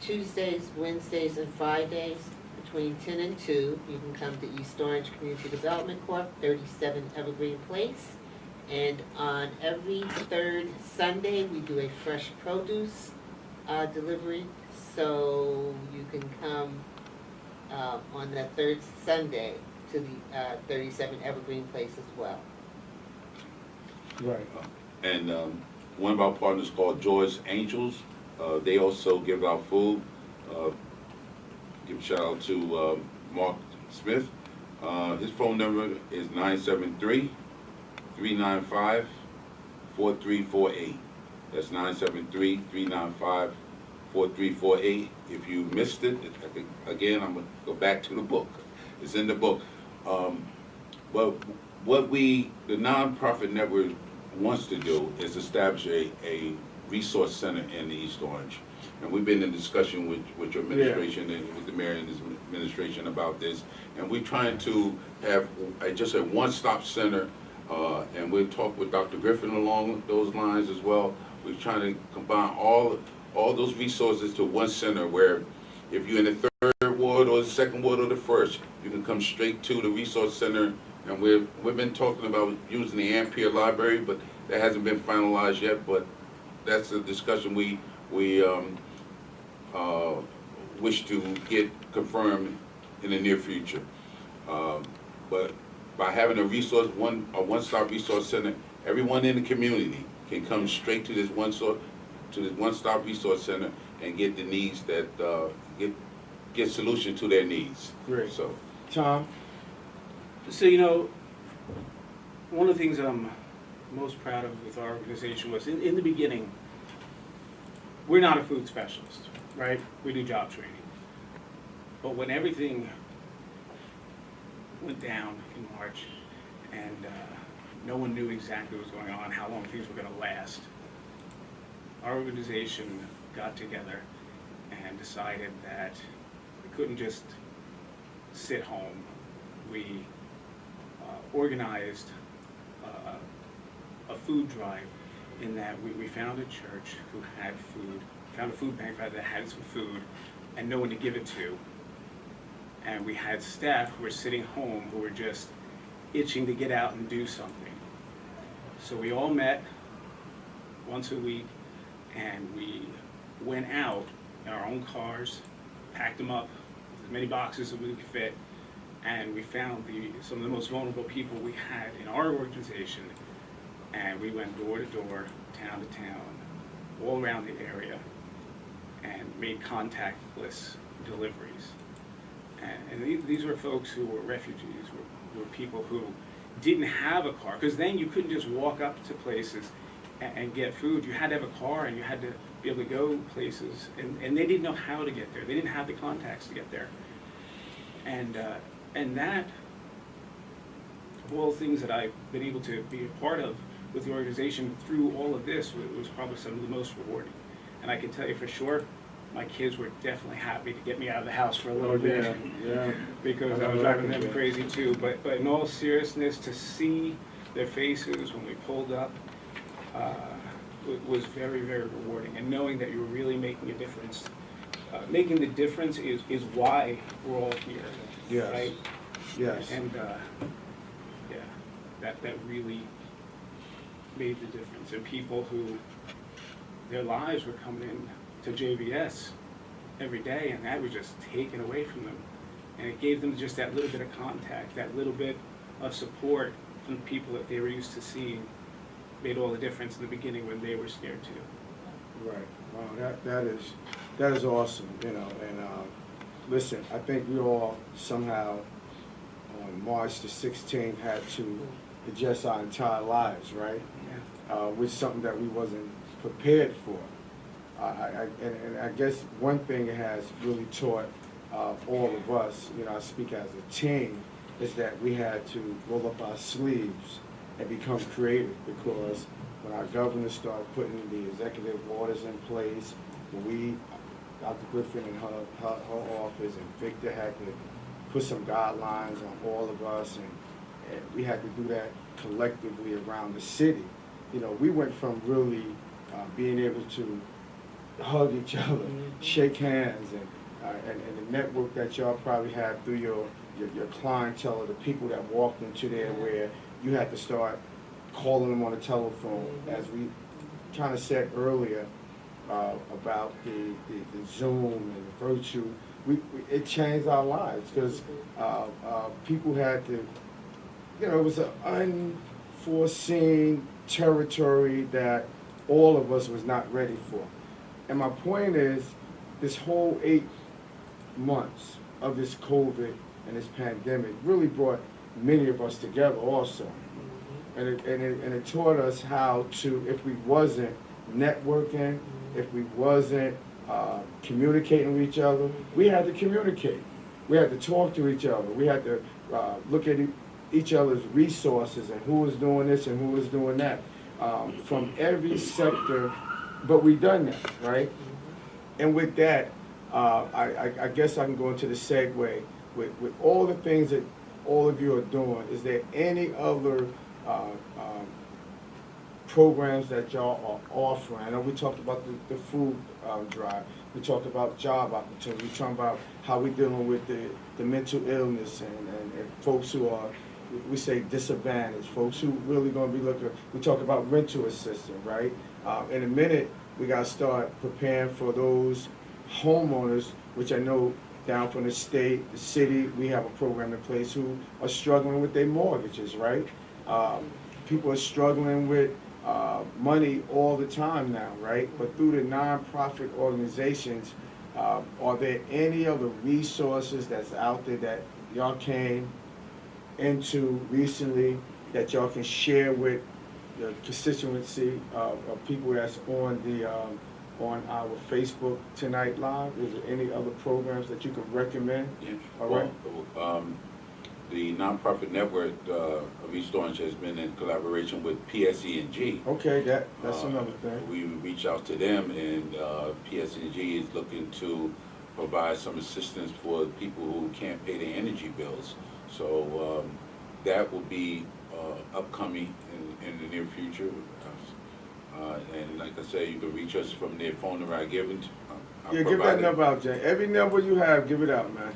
Speaker 5: Tuesdays, Wednesdays, and Fridays between 10 and 2, you can come to East Orange Community Development Corp., 37 Evergreen Place. And on every third Sunday, we do a fresh produce delivery. So you can come on that third Sunday to the 37 Evergreen Place as well.
Speaker 1: Right.
Speaker 3: And one of our partners called Joy's Angels, they also give out food. Give a shout out to Mark Smith. His phone number is 973-395-4348. That's 973-395-4348. If you missed it, again, I'm going to go back to the book. It's in the book. But what the nonprofit network wants to do is establish a resource center in the East Orange. And we've been in discussion with your administration and with the mayor and his administration about this. And we're trying to have just a one-stop center. And we'll talk with Dr. Griffin along those lines as well. We're trying to combine all those resources to one center where if you're in the third ward or the second ward or the first, you can come straight to the resource center. And we've been talking about using the Ampere Library, but that hasn't been finalized yet. But that's a discussion we wish to get confirmed in the near future. But by having a one-stop resource center, everyone in the community can come straight to this one-stop resource center and get the needs that, get solutions to their needs.
Speaker 1: Great.
Speaker 3: So,
Speaker 1: Tom?
Speaker 4: So, you know, one of the things I'm most proud of with our organization was in the beginning, we're not a food specialist, right? We do job training. But when everything went down in March and no one knew exactly what was going on, how long things were going to last, our organization got together and decided that we couldn't just sit home. We organized a food drive in that we found a church who had food, found a food bank rather that had some food and no one to give it to. And we had staff who were sitting home who were just itching to get out and do something. So we all met once a week and we went out in our own cars, packed them up with as many boxes as we could fit, and we found some of the most vulnerable people we had in our organization, and we went door to door, town to town, all around the area, and made contactless deliveries. And these were folks who were refugees, were people who didn't have a car, because then you couldn't just walk up to places and get food. You had to have a car and you had to be able to go places, and they didn't know how to get there. They didn't have the contacts to get there. And that, of all things that I've been able to be a part of with the organization through all of this, was probably some of the most rewarding. And I can tell you for sure, my kids were definitely happy to get me out of the house for a little bit,
Speaker 1: Yeah.
Speaker 4: because I was driving them crazy too. But in all seriousness, to see their faces when we pulled up was very, very rewarding. And knowing that you were really making a difference. Making the difference is why we're all here,
Speaker 1: Yes.
Speaker 4: right?
Speaker 1: Yes.
Speaker 4: And yeah, that really made the difference. And people who, their lives were coming in to JVS every day, and that was just taken away from them. And it gave them just that little bit of contact, that little bit of support from the people that they were used to seeing, made all the difference in the beginning when they were scared too.
Speaker 1: Right. Wow, that is awesome, you know, and listen, I think we all somehow on March the 16th had to adjust our entire lives, right?
Speaker 4: Yeah.
Speaker 1: With something that we wasn't prepared for. And I guess one thing it has really taught all of us, you know, I speak as a team, is that we had to roll up our sleeves and become creative, because when our governor started putting the executive orders in place, when we, Dr. Griffin and her office and Victor had to put some guidelines on all of us, and we had to do that collectively around the city. You know, we went from really being able to hug each other, shake hands, and the network that y'all probably have through your clientele, or the people that walked into there, where you had to start calling them on the telephone, as we kind of said earlier about the Zoom and the virtual. It changed our lives, because people had to, you know, it was an unforeseen territory that all of us was not ready for. And my point is, this whole 8 months of this COVID and this pandemic really brought many of us together also. And it taught us how to, if we wasn't networking, if we wasn't communicating with each other, we had to communicate. We had to talk to each other. We had to look at each other's resources and who was doing this and who was doing that from every sector. But we done that, right? And with that, I guess I can go into the segue with all the things that all of you are doing. Is there any other programs that y'all are offering? I know we talked about the food drive. We talked about job opportunities. We talked about how we're dealing with the mental illness and folks who are, we say, disadvantaged, folks who really going to be looking. We talk about rental assistance, right? In a minute, we got to start preparing for those homeowners, which I know down from the state, the city, we have a program in place who are struggling with their mortgages, right? People are struggling with money all the time now, right? But through the nonprofit organizations, are there any other resources that's out there that y'all came into recently that y'all can share with the constituency of people that's on our Facebook Tonight Live? Is there any other programs that you could recommend?
Speaker 3: Yeah.
Speaker 1: All right.
Speaker 3: Well, the nonprofit network of East Orange has been in collaboration with PSE&G.
Speaker 1: Okay, that's another thing.
Speaker 3: We reach out to them, and PSE&G is looking to provide some assistance for people who can't pay their energy bills. So that will be upcoming in the near future. And like I say, you can reach us from their phone number I given.
Speaker 1: Yeah, give that number out, Jay. Every number you have, give it out, man.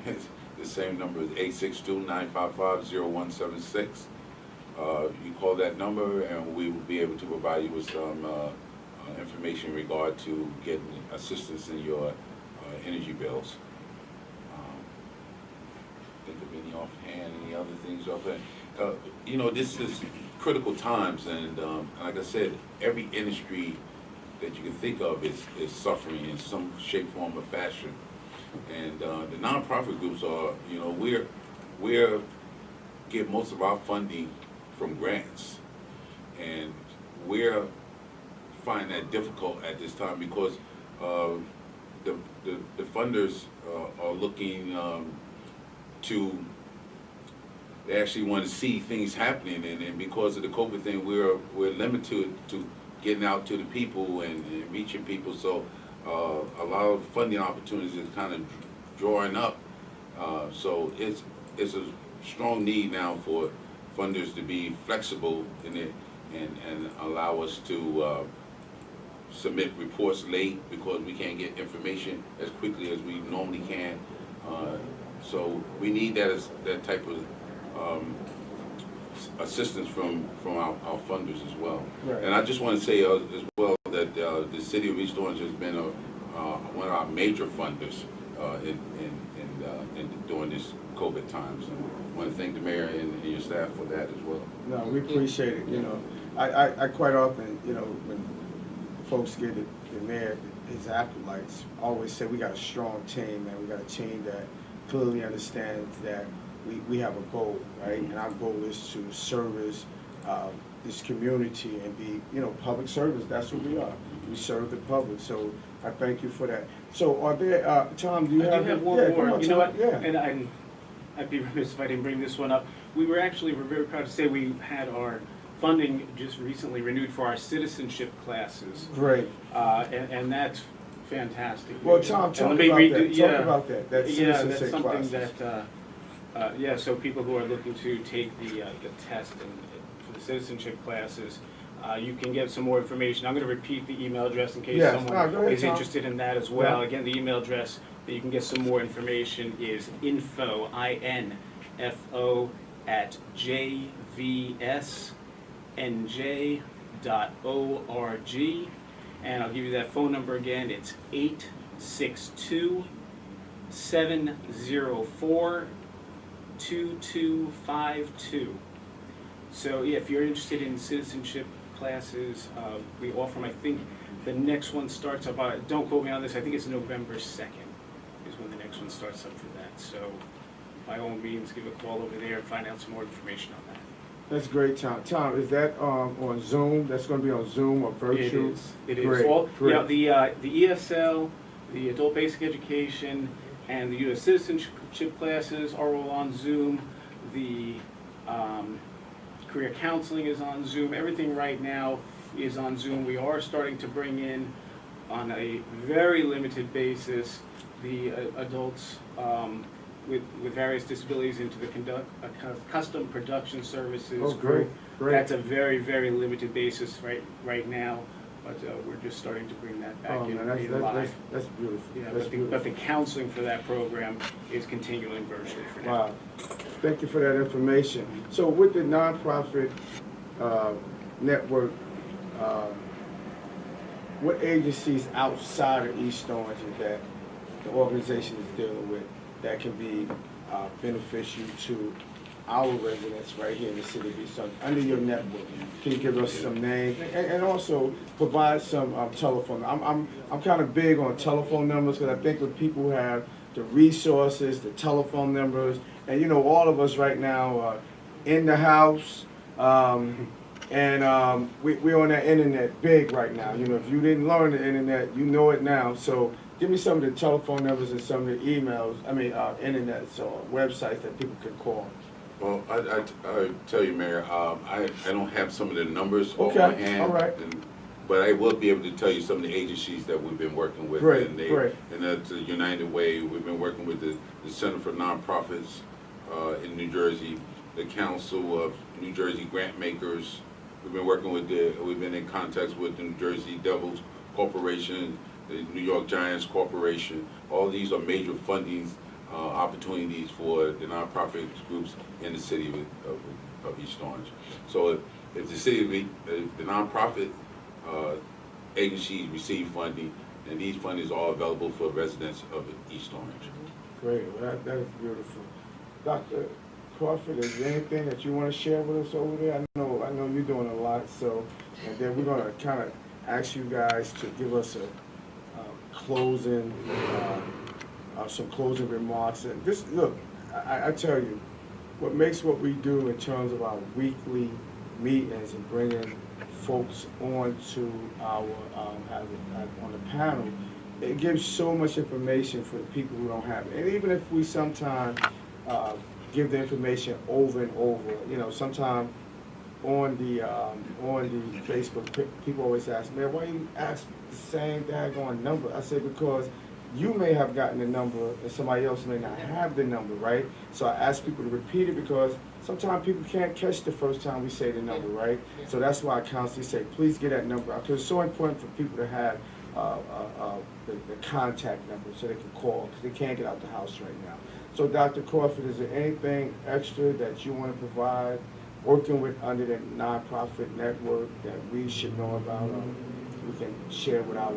Speaker 3: The same number is 862-955-0176. You call that number and we will be able to provide you with some information in regard to getting assistance in your energy bills. Think of any offhand, any other things offhand. You know, this is critical times, and like I said, every industry that you can think of is suffering in some shape, form, or fashion. And the nonprofit groups are, you know, we're get most of our funding from grants, and we're finding that difficult at this time because the funders are looking to. They actually want to see things happening, and because of the COVID thing, we're limited to getting out to the people and reaching people. So a lot of funding opportunities is kind of drawing up. So it's a strong need now for funders to be flexible in it and allow us to submit reports late because we can't get information as quickly as we normally can. So we need that type of assistance from our funders as well.
Speaker 1: Right.
Speaker 3: And I just want to say as well that the city of East Orange has been one of our major funders in during this COVID times. And I want to thank the mayor and your staff for that as well.
Speaker 1: No, we appreciate it. You know, I quite often, you know, when folks get the mayor, his acolytes, always say we got a strong team, and we got a team that clearly understands that we have a goal, right? And our goal is to service this community and be, you know, public service. That's what we are. We serve the public. So I thank you for that. So are there, Tom, do you
Speaker 4: I
Speaker 1: have?
Speaker 4: do have one
Speaker 1: yeah,
Speaker 4: more.
Speaker 1: come on,
Speaker 4: You know
Speaker 1: Tom.
Speaker 4: what?
Speaker 1: Yeah.
Speaker 4: And I'd be remiss if I didn't bring this one up. We're very proud to say we had our funding just recently renewed for our citizenship classes.
Speaker 1: Great.
Speaker 4: And that's fantastic.
Speaker 1: Well, Tom, talk
Speaker 4: And
Speaker 1: about
Speaker 4: let me
Speaker 1: that.
Speaker 4: yeah.
Speaker 1: Talk about that. That
Speaker 4: Yeah, that's
Speaker 1: citizenship
Speaker 4: something
Speaker 1: classes.
Speaker 4: that, so people who are looking to take the test for the citizenship classes, you can get some more information. I'm going to repeat the email address in case
Speaker 1: Yes.
Speaker 4: someone
Speaker 1: No, go ahead,
Speaker 4: is
Speaker 1: Tom.
Speaker 4: interested in that as well.
Speaker 1: Yeah.
Speaker 4: Again, the email address that you can get some more information is info@jvsnj.org. And I'll give you that phone number again. It's 862-704-2252. So yeah, if you're interested in citizenship classes, we offer them. I think the next one starts up, don't quote me on this, I think it's November 2nd is when the next one starts up for that. So by all means, give a call over there and find out some more information on that.
Speaker 1: That's great, Tom. Tom, is that on Zoom? That's going to be on Zoom or virtual?
Speaker 4: It is.
Speaker 1: Great,
Speaker 4: All,
Speaker 1: great.
Speaker 4: Yeah, the ESL, the Adult Basic Education, and the U.S. Citizenship classes are all on Zoom. The career counseling is on Zoom. Everything right now is on Zoom. We are starting to bring in, on a very limited basis, the adults with various disabilities into the custom production services.
Speaker 1: Oh, great, great.
Speaker 4: That's a very, very limited basis right now, but we're just starting to bring that back in live.
Speaker 1: That's beautiful.
Speaker 4: Yeah,
Speaker 1: That's beautiful.
Speaker 4: but the counseling for that program is continuing virtually for now.
Speaker 1: Wow. Thank you for that information. So with the nonprofit network, what agencies outside of East Orange is that the organization is dealing with? that can be beneficial to our residents right here in the city of East Orange, under your network. Can you give us some names and also provide some telephone? I'm kind of big on telephone numbers because I think when people have the resources, the telephone numbers, and you know, all of us right now are in the house, and we're on that internet big right now. You know, if you didn't learn the internet, you know it now. So give me some of the telephone numbers and some of the emails, internet, so websites that people can call.
Speaker 3: Well, I tell you, Mayor, I don't have some of the numbers on
Speaker 1: Okay,
Speaker 3: my hand.
Speaker 1: all right.
Speaker 3: But I will be able to tell you some of the agencies that we've been working with.
Speaker 1: Great,
Speaker 3: And
Speaker 1: great.
Speaker 3: And that's the United Way. We've been working with the Center for Nonprofits in New Jersey, the Council of New Jersey Grant Makers. We've been in contact with the New Jersey Devils Corporation, the New York Giants Corporation. All these are major fundings opportunities for the nonprofit groups in the city of East Orange. So if the city, the nonprofit agencies receive funding, and these fundings are all available for residents of East Orange.
Speaker 1: Great, well, that is beautiful. Dr. Crawford, is there anything that you want to share with us over there? I know you're doing a lot, so, and then we're going to kind of ask you guys to give us a closing, some closing remarks. And this, look, I tell you, what makes what we do in terms of our weekly meetings and bringing folks on to our on the panel, it gives so much information for the people who don't have it. And even if we sometimes give the information over and over, you know, sometimes on the Facebook, people always ask, man, why you ask the same daggone number? I say, because you may have gotten the number and somebody else may not have the number, right? So I ask people to repeat it because sometimes people can't catch the first time we say the number, right?
Speaker 5: Yeah.
Speaker 1: So that's why I constantly say, please get that number out, because it's so important for people to have the contact number so they can call, because they can't get out the house right now. So Dr. Crawford, is there anything extra that you want to provide, working with under the nonprofit network, that we should know about, or we can share with our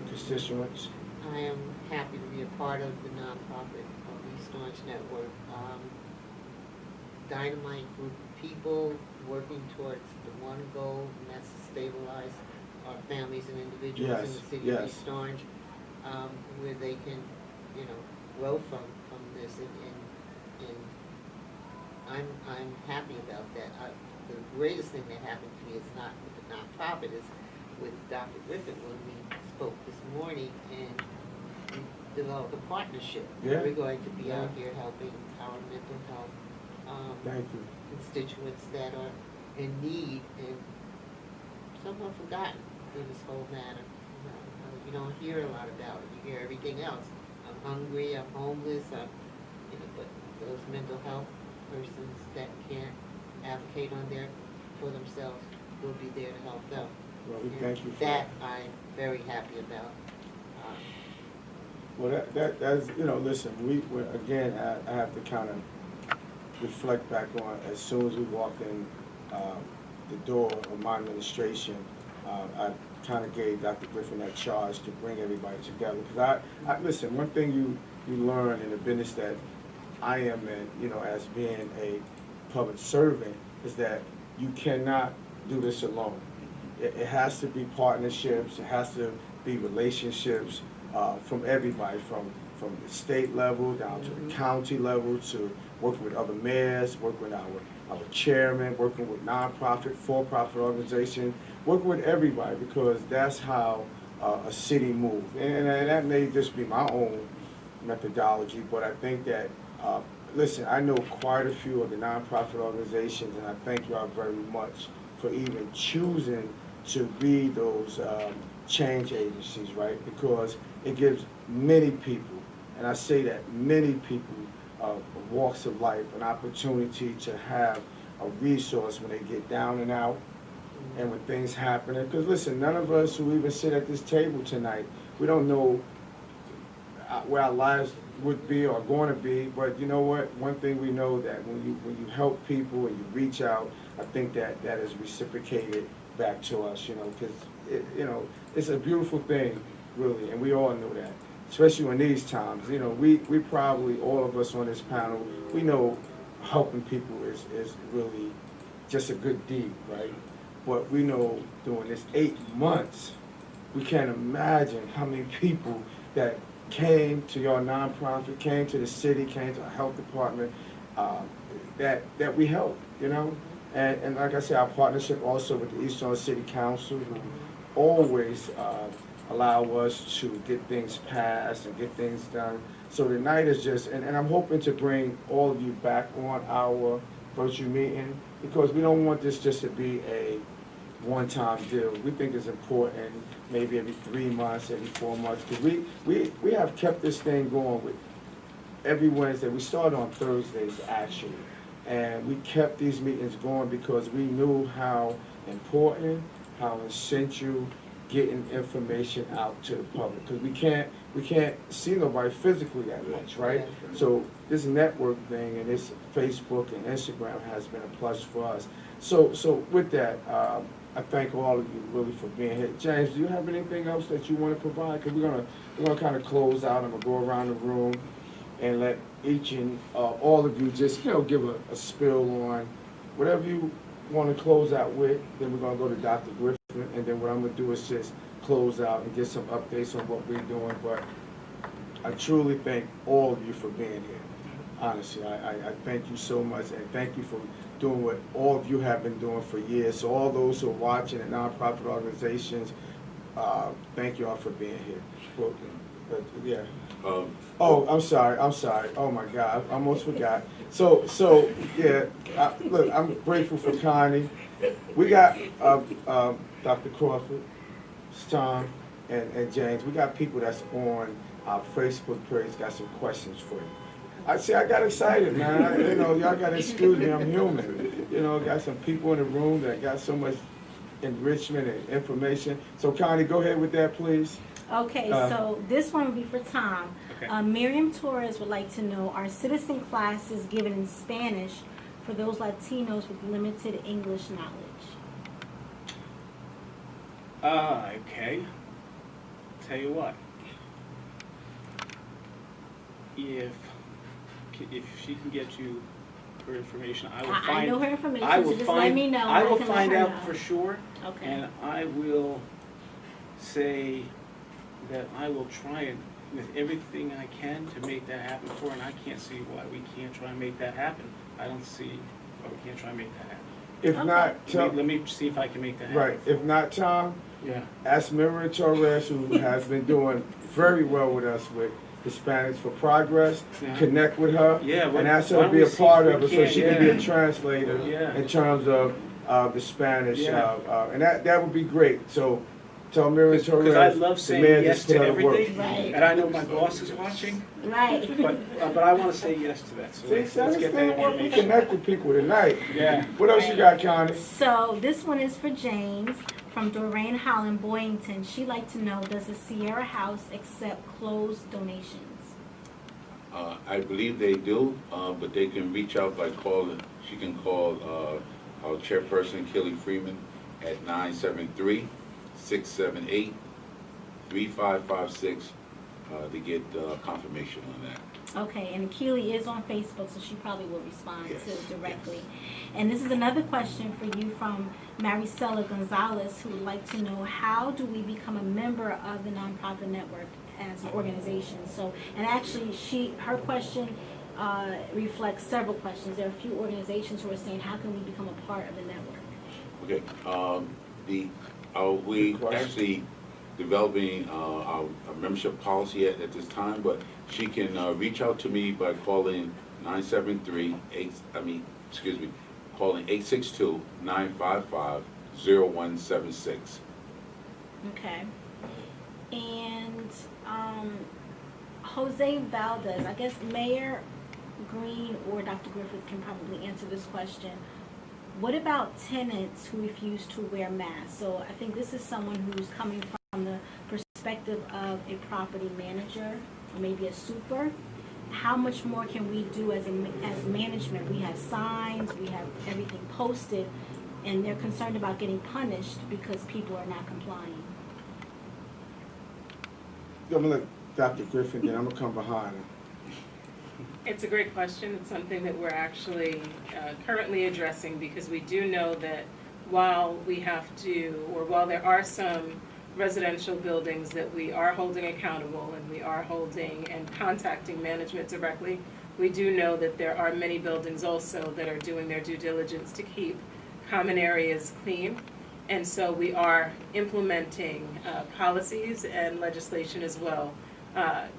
Speaker 1: constituents?
Speaker 5: I am happy to be a part of the nonprofit of East Orange Network. Dynamite group of people working towards the one goal, and that's to stabilize our families and individuals in the city of East Orange, where they can, you know, grow from this. And I'm happy about that. The greatest thing that happened to me is not with the nonprofit, is with Dr. Griffin when we spoke this morning and we developed a partnership.
Speaker 1: Yeah.
Speaker 5: We're going to be
Speaker 1: Yeah.
Speaker 5: out here helping our mental health
Speaker 1: Thank you.
Speaker 5: constituents that are in need and somewhat forgotten through this whole matter. You don't hear a lot about it. You hear everything else. I'm hungry, I'm homeless, you know, but those mental health persons that can't advocate for themselves will be there to help them.
Speaker 1: Well, we thank you for
Speaker 5: that. I'm very happy about.
Speaker 1: Well, that's, you know, listen, again, I have to kind of reflect back on, as soon as we walked in the door of my administration, I kind of gave Dr. Griffin that charge to bring everybody together. Because I listen, one thing you learn in the business that I am in, you know, as being a public servant, is that you cannot do this alone. It has to be partnerships, it has to be relationships from everybody, from the state level down to the county level, to working with other mayors, working with our chairman, working with nonprofit, for-profit organizations, working with everybody, because that's how a city moves. And that may just be my own methodology, but I think that, listen, I know quite a few of the nonprofit organizations, and I thank y'all very much for even choosing to be those change agencies, right? Because it gives many people, and I say that many people of walks of life, an opportunity to have a resource when they get down and out and when things happen. Because listen, none of us who even sit at this table tonight, we don't know where our lives would be or going to be, but you know what? One thing we know, that when you help people and you reach out, I think that is reciprocated back to us, you know, because you know, it's a beautiful thing, really, and we all know that. especially in these times. You know, we probably, all of us on this panel, we know helping people is really just a good deed, right? But we know during this 8 months, we can't imagine how many people that came to your nonprofit, came to the city, came to our health department, that we helped, you know? And like I said, our partnership also with the East Orange City Council, who always allow us to get things passed and get things done. So tonight is just, and I'm hoping to bring all of you back on our virtual meeting, because we don't want this just to be a one-time deal. We think it's important, maybe every 3 months, every 4 months, because we have kept this thing going with every Wednesday. We started on Thursdays, actually, and we kept these meetings going because we knew how important, how essential getting information out to the public, because we can't see nobody physically that much, right? So this network thing and this Facebook and Instagram has been a plus for us. So with that, I thank all of you really for being here. James, do you have anything else that you want to provide? Because we're gonna kind of close out. I'm gonna go around the room and let each and all of you just give a spill on whatever you want to close out with. Then we're gonna go to Dr. Griffin, and then what I'm gonna do is just close out and get some updates on what we're doing. But I truly thank all of you for being here. Honestly, I thank you so much, and thank you for doing what all of you have been doing for years. So all those who are watching at nonprofit organizations, thank you all for being here. But yeah. Oh, I'm sorry. Oh my God, I almost forgot. So yeah. Look, I'm grateful for Connie. We got Dr. Crawford, Tom, and James. We got people that's on our Facebook page. Got some questions for you. I got excited, man. Y'all got to excuse me. I'm human. Got some people in the room that got so much enrichment and information. So Connie, go ahead with that, please.
Speaker 6: Okay, so this one will be for Tom.
Speaker 4: Okay.
Speaker 6: Miriam Torres would like to know, are citizen classes given in Spanish for those Latinos with limited English knowledge?
Speaker 4: Okay. Tell you what. If she can get you her information, I will find.
Speaker 6: I know her information,
Speaker 4: I will
Speaker 6: so just
Speaker 4: find,
Speaker 6: let me know.
Speaker 4: I will
Speaker 6: can let
Speaker 4: find
Speaker 6: her
Speaker 4: out
Speaker 6: know.
Speaker 4: for sure,
Speaker 6: Okay.
Speaker 4: and I will say that I will try it with everything I can to make that happen for her, and I can't see why we can't try and make that happen. I don't see why we can't try and make that happen.
Speaker 1: If
Speaker 6: Okay.
Speaker 1: not, Tom,
Speaker 4: Let me see if I can make that happen.
Speaker 1: right. If not, Tom,
Speaker 4: Yeah.
Speaker 1: ask Miriam Torres, who has been doing very well with us with Hispanics for Progress.
Speaker 4: Yeah.
Speaker 1: Connect with her,
Speaker 4: Yeah,
Speaker 1: and ask
Speaker 4: why
Speaker 1: her to
Speaker 4: don't
Speaker 1: be
Speaker 4: we
Speaker 1: a
Speaker 4: see
Speaker 1: part
Speaker 4: if
Speaker 1: of
Speaker 4: we
Speaker 1: it, so
Speaker 4: can,
Speaker 1: she can be a
Speaker 4: yeah.
Speaker 1: translator
Speaker 4: Yeah.
Speaker 1: in terms of the Spanish,
Speaker 4: Yeah.
Speaker 1: and that would be great. So tell Miriam Torres.
Speaker 4: Because I love
Speaker 1: the
Speaker 4: saying
Speaker 1: man
Speaker 4: yes
Speaker 1: just put
Speaker 4: to
Speaker 1: out work.
Speaker 4: everything,
Speaker 6: Right.
Speaker 4: and I know my boss is watching,
Speaker 6: Right.
Speaker 4: but I want to say yes to that. So
Speaker 1: See,
Speaker 4: let's get that
Speaker 1: understand what we
Speaker 4: information.
Speaker 1: connect with people tonight.
Speaker 4: Yeah.
Speaker 1: What else you got, Connie?
Speaker 6: So this one is for James from Doreen Holland Boyington. She'd like to know, does the Sierra House accept closed donations?
Speaker 3: I believe they do, but they can reach out by calling. She can call our chairperson, Kelly Freeman, at 973-678-3556 to get confirmation on that.
Speaker 6: Okay, and Keely is on Facebook, so she probably will respond
Speaker 3: Yes,
Speaker 6: to directly.
Speaker 3: yes.
Speaker 6: And this is another question for you from Maricela Gonzalez, who would like to know, how do we become a member of the nonprofit network as an organization? So, and actually, her question reflects several questions. There are a few organizations who are saying, how can we become a part of the network?
Speaker 3: Okay. We actually developing our membership policy at this time, but she can reach out to me by calling 862-955-0176.
Speaker 6: Okay. And Jose Valdez, I guess Mayor Green or Dr. Griffith can probably answer this question. What about tenants who refuse to wear masks? So I think this is someone who's coming from the perspective of a property manager or maybe a super. How much more can we do as management? We have signs, we have everything posted, and they're concerned about getting punished because people are not complying.
Speaker 1: I'm gonna let Dr. Griffin, then I'm gonna come behind him.
Speaker 2: It's a great question. It's something that we're actually currently addressing, because we do know that while there are some residential buildings that we are holding accountable and we are holding and contacting management directly, we do know that there are many buildings also that are doing their due diligence to keep common areas clean. And so we are implementing policies and legislation as well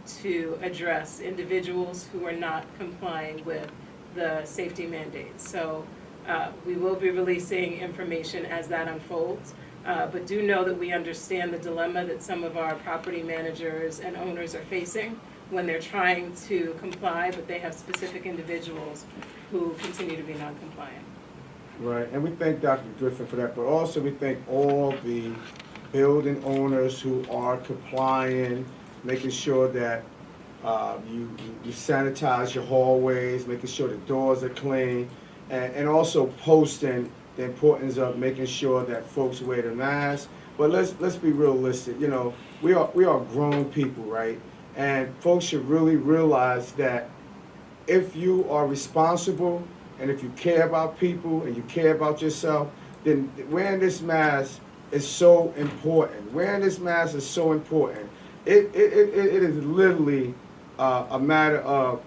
Speaker 2: to address individuals who are not complying with the safety mandates. So we will be releasing information as that unfolds, but do know that we understand the dilemma that some of our property managers and owners are facing when they're trying to comply, but they have specific individuals who continue to be non-compliant.
Speaker 1: Right, and we thank Dr. Griffin for that, but also we thank all the building owners who are complying, making sure that you sanitize your hallways, making sure the doors are clean, and also posting the importance of making sure that folks wear the mask. But let's be realistic. You know, we are grown people, right? And folks should really realize that if you are responsible and if you care about people and you care about yourself, then wearing this mask is so important. Wearing this mask is so important. It is literally a matter of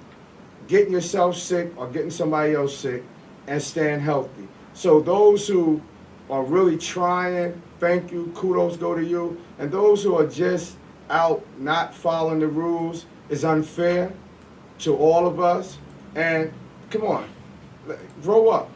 Speaker 1: getting yourself sick or getting somebody else sick and staying healthy. So those who are really trying, thank you, kudos go to you. And those who are just out not following the rules is unfair to all of us. And come on, grow up.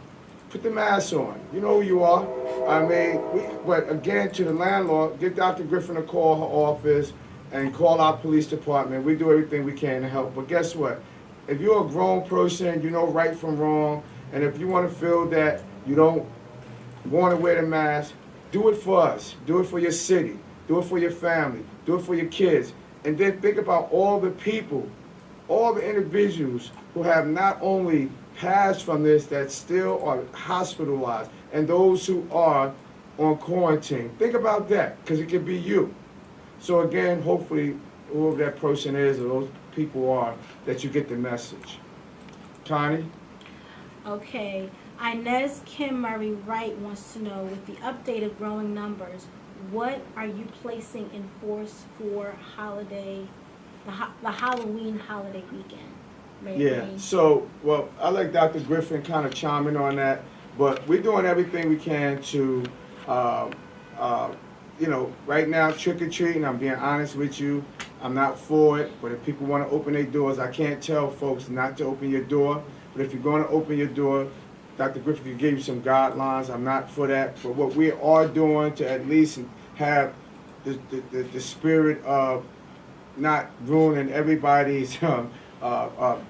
Speaker 1: Put the mask on. You know who you are. I mean, but again, to the landlord, give Dr. Griffin a call, her office, and call our police department. We do everything we can to help. But guess what? If you're a grown person, you know right from wrong, and if you want to feel that you don't want to wear the mask, do it for us. Do it for your city. Do it for your family. Do it for your kids. And then think about all the people, all the individuals who have not only passed from this, that still are hospitalized, and those who are on quarantine. Think about that, because it could be you. So again, hopefully, whoever that person is or those people are, that you get the message. Connie?
Speaker 6: Okay. Inez Kim Murray Wright wants to know, with the update of growing numbers, what are you placing in force for the Halloween holiday weekend?
Speaker 1: Yeah, so, well, I like Dr. Griffin kind of chiming on that, but we're doing everything we can to, you know, right now, trick-or-treating, I'm being honest with you, I'm not for it, but if people want to open their doors, I can't tell folks not to open your door, but if you're going to open your door, Dr. Griffin could give you some guidelines. I'm not for that, but what we are doing to at least have the spirit of not ruining everybody's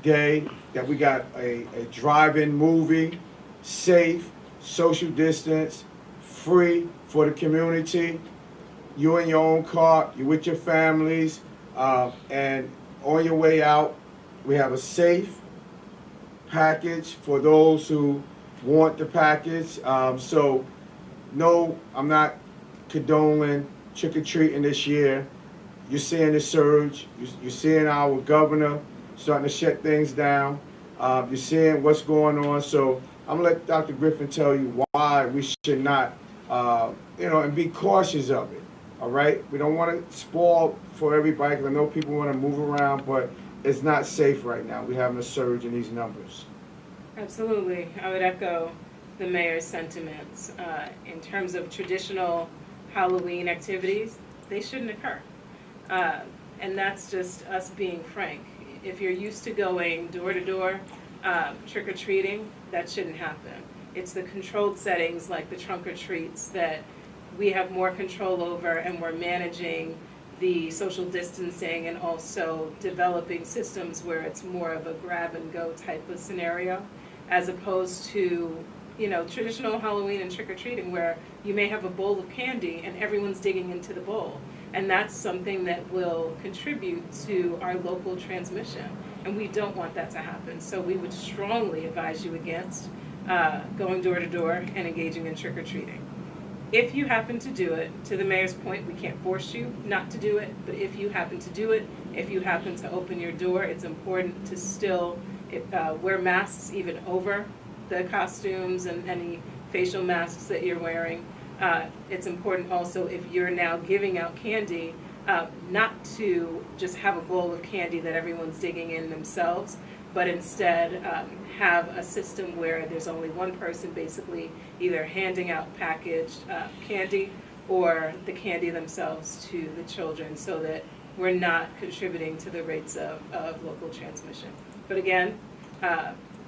Speaker 1: day, that we got a drive-in movie, safe, social distance, free for the community. You in your own car, you with your families, and on your way out, we have a safe package for those who want the package. So, no, I'm not condoning trick-or-treating this year. You're seeing the surge. You're seeing our governor starting to shut things down. You're seeing what's going on. So I'm going to let Dr. Griffin tell you why we should not, you know, and be cautious of it. All right? We don't want to spoil for everybody, because I know people want to move around, but it's not safe right now. We're having a surge in these numbers.
Speaker 2: Absolutely. I would echo the mayor's sentiments. In terms of traditional Halloween activities, they shouldn't occur. And that's just us being frank. If you're used to going door to door, trick-or-treating, that shouldn't happen. It's the controlled settings like the trunk or treats that we have more control over, and we're managing the social distancing and also developing systems where it's more of a grab and go type of scenario, as opposed to, you know, traditional Halloween and trick-or-treating where you may have a bowl of candy and everyone's digging into the bowl. And that's something that will contribute to our local transmission. And we don't want that to happen. So we would strongly advise you against going door to door and engaging in trick-or-treating. if you happen to do it, to the mayor's point, we can't force you not to do it, but if you happen to do it, if you happen to open your door, it's important to still wear masks even over the costumes and any facial masks that you're wearing. It's important also, if you're now giving out candy, not to just have a bowl of candy that everyone's digging in themselves, but instead have a system where there's only one person basically either handing out packaged candy or the candy themselves to the children, so that we're not contributing to the rates of local transmission. But again,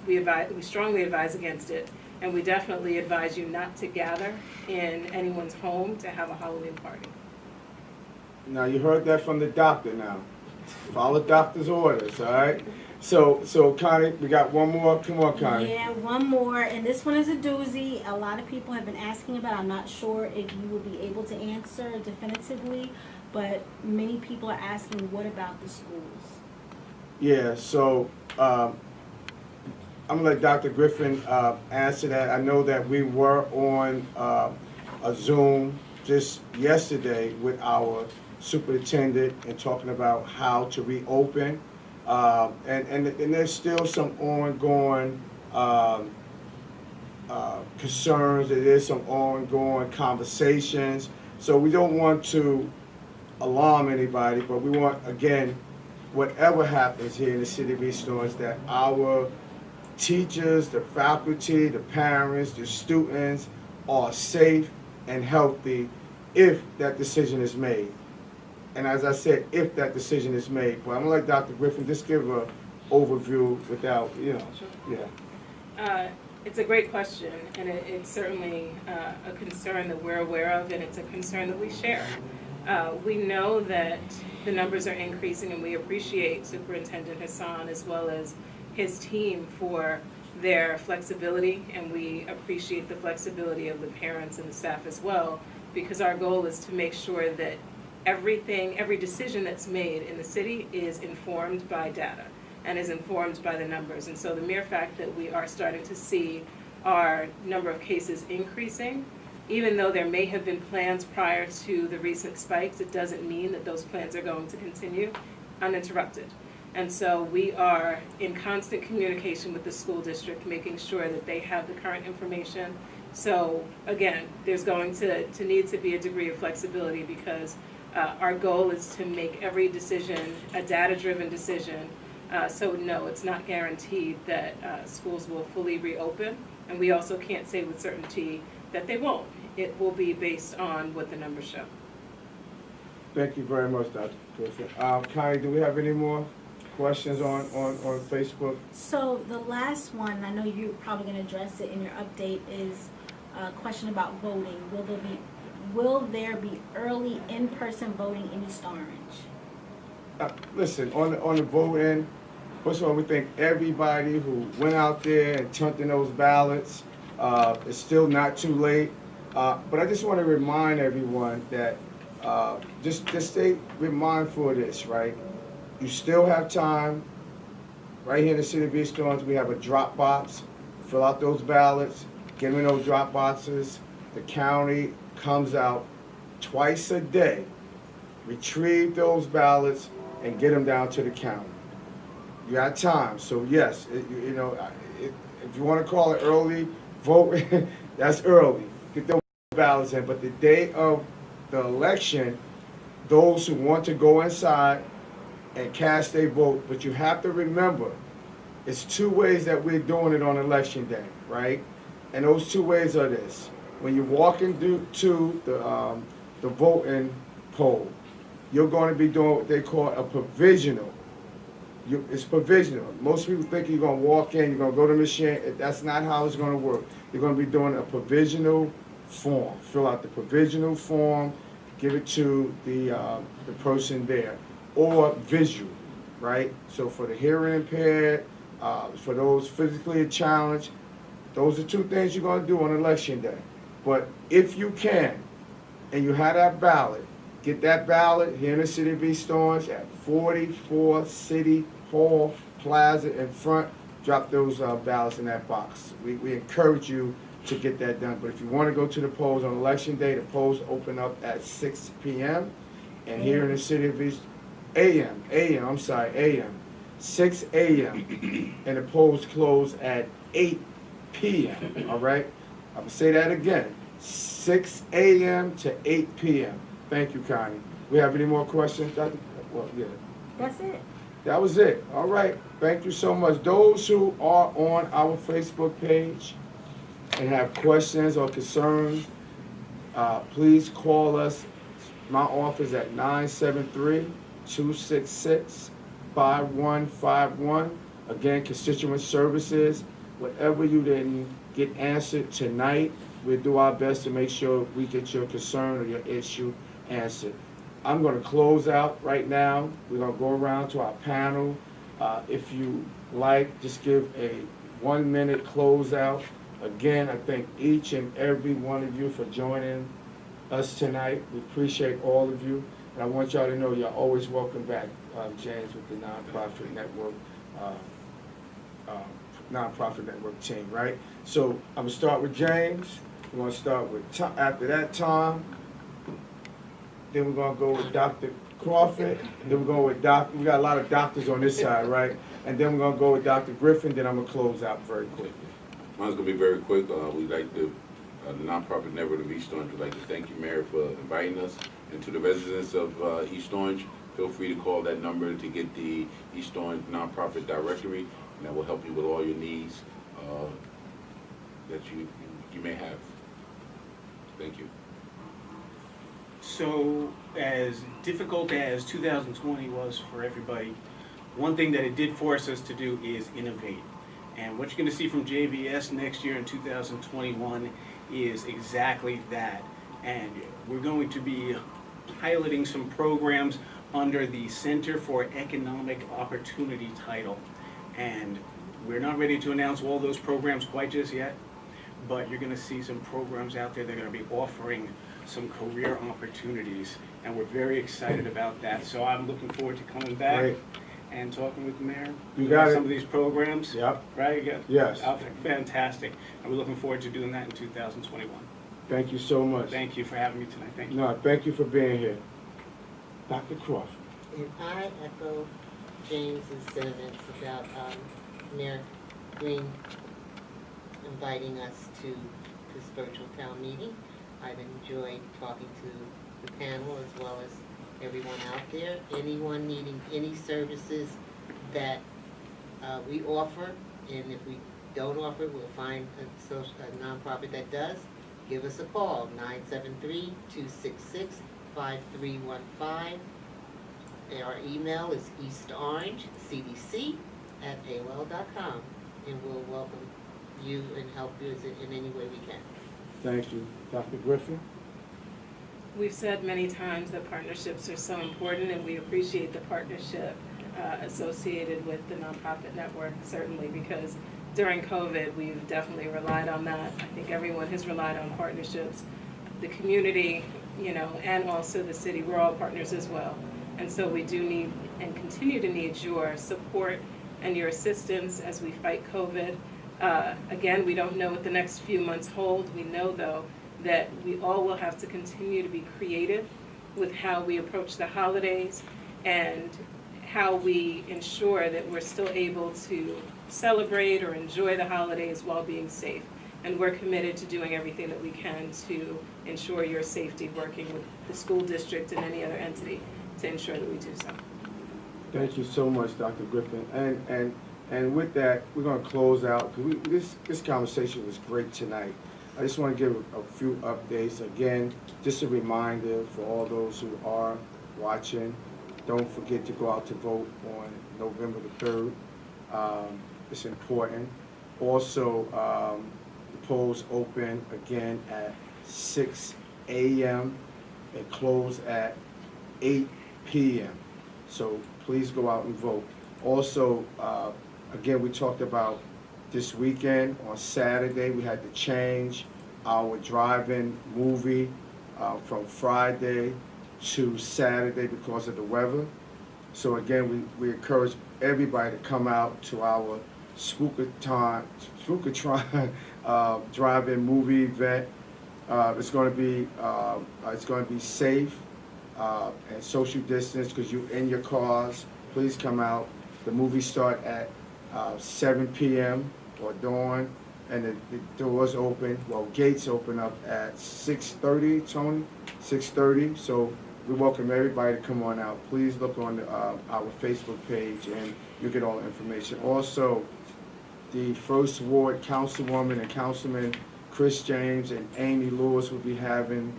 Speaker 2: we strongly advise against it, and we definitely advise you not to gather in anyone's home to have a Halloween party.
Speaker 1: Now, you heard that from the doctor now. Follow doctor's orders, all right? So Connie, we got one more. Come on, Connie.
Speaker 6: Yeah, one more, and this one is a doozy. A lot of people have been asking about. I'm not sure if you will be able to answer definitively, but many people are asking, what about the schools?
Speaker 1: Yeah, so I'm gonna let Dr. Griffin answer that. I know that we were on a Zoom just yesterday with our superintendent and talking about how to reopen. And there's still some ongoing concerns. There is some ongoing conversations. So we don't want to alarm anybody, but we want, again, whatever happens here in the city of East Orange, that our teachers, the faculty, the parents, the students are safe and healthy if that decision is made. And as I said, if that decision is made. But I'm gonna let Dr. Griffin just give an overview without, yeah.
Speaker 2: It's a great question, and it's certainly a concern that we're aware of, and it's a concern that we share. We know that the numbers are increasing, and we appreciate Superintendent Hassan as well as his team for their flexibility, and we appreciate the flexibility of the parents and the staff as well, because our goal is to make sure that every decision that's made in the city is informed by data and is informed by the numbers. And so the mere fact that we are starting to see our number of cases increasing, even though there may have been plans prior to the recent spikes, it doesn't mean that those plans are going to continue uninterrupted. And so we are in constant communication with the school district, making sure that they have the current information. So again, there's going to need to be a degree of flexibility, because our goal is to make every decision a data-driven decision. So no, it's not guaranteed that schools will fully reopen, and we also can't say with certainty that they won't. It will be based on what the numbers show.
Speaker 1: Thank you very much, Dr. Griffin. Connie, do we have any more questions on Facebook?
Speaker 6: So the last one, I know you're probably going to address it in your update, is a question about voting. Will there be early in-person voting in East Orange?
Speaker 1: Listen, on the voting, first of all, we thank everybody who went out there and turned in those ballots. It's still not too late, but I just want to remind everyone that just stay mindful of this, right? You still have time. Right here in the city of East Orange, we have a drop box. Fill out those ballots, get them in those drop boxes. The county comes out twice a day, retrieve those ballots, and get them down to the county. You got time, so yes, if you want to call it early vote, that's early. Get those ballots in, but the day of the election, those who want to go inside and cast their vote, but you have to remember, it's two ways that we're doing it on election day, right? And those two ways are this. When you're walking to the voting poll, you're going to be doing what they call a provisional. It's provisional. Most people think you're going to walk in, you're going to go to the machine. That's not how it's going to work. You're going to be doing a provisional form. Fill out the provisional form, give it to the person there, or visual, right? So for the hearing impaired, for those physically challenged, those are two things you're going to do on election day. But if you can, and you have that ballot, get that ballot here in the city of East Orange at 44 City Hall Plaza in front. Drop those ballots in that box. We encourage you to get that done. But if you want to go to the polls on election day, the polls open up at 6 p.m. And here in the city of East, AM, 6 a.m. And the polls close at 8 p.m., all right? I'm going to say that again, 6 a.m. to 8 p.m. Thank you, Connie. We have any more questions, Dr.? Well, yeah.
Speaker 6: That's it.
Speaker 1: That was it. All right. Thank you so much. Those who are on our Facebook page and have questions or concerns, please call us. My office at 973-266-5151. Again, constituent services. Whatever you didn't get answered tonight, we'll do our best to make sure we get your concern or your issue answered. I'm going to close out right now. We're going to go around to our panel. If you like, just give a 1-minute closeout. Again, I thank each and every one of you for joining us tonight. We appreciate all of you. And I want y'all to know you're always welcome back, James, with the Nonprofit Network team, right? So I'm going to start with James. We're going to start with Tom. After that, Tom. Then we're going to go with Dr. Crawford. Then we're going with Dr. We got a lot of doctors on this side, right? And then we're going to go with Dr. Griffin. Then I'm going to close out very quickly.
Speaker 3: Mine's going to be very quick. We'd like to, the Nonprofit Network of East Orange would like to thank you, Mayor, for inviting us. And to the residents of East Orange, feel free to call that number to get the East Orange Nonprofit Directory, and that will help you with all your needs that you may have. Thank you.
Speaker 4: So, as difficult as 2020 was for everybody, one thing that it did force us to do is innovate. And what you're going to see from JVS next year in 2021 is exactly that. And we're going to be piloting some programs under the Center for Economic Opportunity title. And we're not ready to announce all those programs quite just yet, but you're going to see some programs out there that are going to be offering some career opportunities, and we're very excited about that. So I'm looking forward to coming back
Speaker 1: Great.
Speaker 4: and talking with the mayor.
Speaker 1: You got
Speaker 4: some
Speaker 1: it.
Speaker 4: of these programs.
Speaker 1: Yep.
Speaker 4: Right? Yeah.
Speaker 1: Yes.
Speaker 4: Fantastic. And we're looking forward to doing that in 2021.
Speaker 1: Thank you so much.
Speaker 4: Thank you for having me tonight. Thank you.
Speaker 1: No, thank you for being here. Dr. Crawford.
Speaker 5: And I echo James's sentiments about Mayor Green inviting us to this virtual town meeting. I've enjoyed talking to the panel as well as everyone out there. Anyone needing any services that we offer, and if we don't offer, we'll find a nonprofit that does. Give us a call, 973-266-5315. Our email is eastorangecdc@aol.com, and we'll welcome you and help you in any way we can.
Speaker 1: Thank you. Dr. Griffin?
Speaker 2: We've said many times that partnerships are so important, and we appreciate the partnership associated with the nonprofit network, certainly, because during COVID, we've definitely relied on that. I think everyone has relied on partnerships. The community, and also the city, we're all partners as well. And so we do need and continue to need your support and your assistance as we fight COVID. Again, we don't know what the next few months hold. We know, though, that we all will have to continue to be creative with how we approach the holidays and how we ensure that we're still able to celebrate or enjoy the holidays while being safe. And we're committed to doing everything that we can to ensure your safety, working with the school district and any other entity to ensure that we do so.
Speaker 1: Thank you so much, Dr. Griffin. And with that, we're going to close out. This conversation was great tonight. I just want to give a few updates. Again, just a reminder for all those who are watching, don't forget to go out to vote on November the 3rd. It's important. Also, the polls open again at 6 a.m. and close at 8 p.m. So please go out and vote. Also, again, we talked about this weekend. On Saturday, we had to change our drive-in movie from Friday to Saturday because of the weather. So again, we encourage everybody to come out to our Spookatron drive-in movie event. It's going to be safe and social distance because you're in your cars. Please come out. The movies start at 7 p.m. or dawn, and the doors open. Well, gates open up at 6:30. Tony, 6:30. So we welcome everybody to come on out. Please look on our Facebook page, and you'll get all the information. Also, the First Ward Councilwoman and Councilman Chris James and Amy Lewis will be having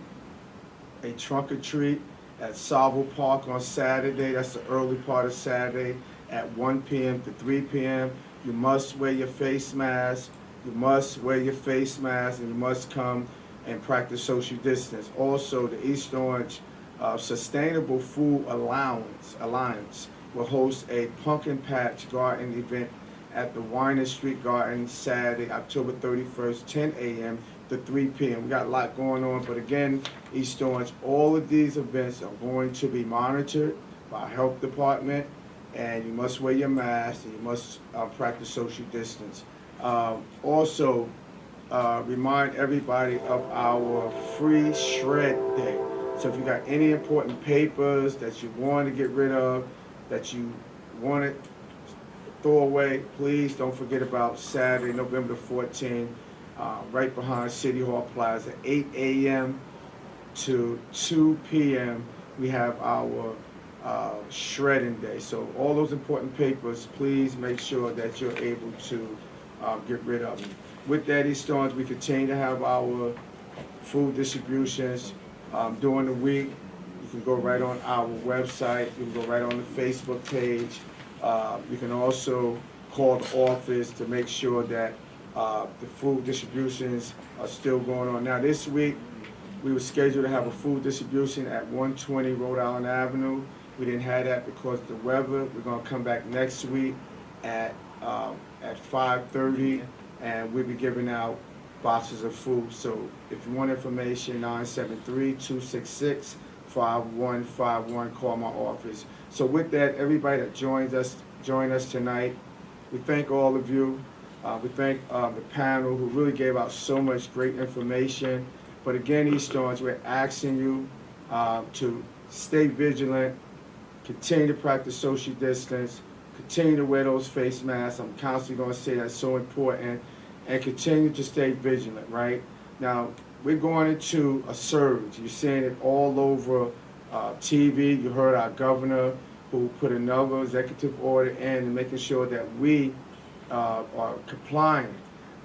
Speaker 1: a trunk or treat at Salvo Park on Saturday. That's the early part of Saturday at 1 p.m. to 3 p.m. You must wear your face mask. You must wear your face mask, and you must come and practice social distance. Also, the East Orange Sustainable Food Alliance will host a pumpkin patch garden event at the Weiner Street Garden Saturday, October 31st, 10 a.m. to 3 p.m. We got a lot going on, but again, East Orange, all of these events are going to be monitored by our health department, and you must wear your mask, and you must practice social distance. Also, remind everybody of our free shred day. So if you got any important papers that you want to get rid of, that you want to throw away, please don't forget about Saturday, November 14th, right behind City Hall Plaza, 8 a.m. to 2 p.m. We have our shredding day. So all those important papers, please make sure that you're able to get rid of them. With that, East Orange, we continue to have our food distributions during the week. You can go right on our website. You can go right on the Facebook page. You can also call the office to make sure that the food distributions are still going on. Now, this week, we were scheduled to have a food distribution at 120 Rhode Island Avenue. We didn't have that because of the weather. We're going to come back next week at 5:30, and we'll be giving out boxes of food. So if you want information, 973-266-5151, call my office. So with that, everybody that joined us tonight, we thank all of you. We thank the panel who really gave out so much great information. But again, East Orange, we're asking you to stay vigilant, continue to practice social distance, continue to wear those face masks. I'm constantly going to say that's so important, and continue to stay vigilant, right? Now, we're going into a surge. You're seeing it all over TV. You heard our governor who put another executive order in, making sure that we are compliant.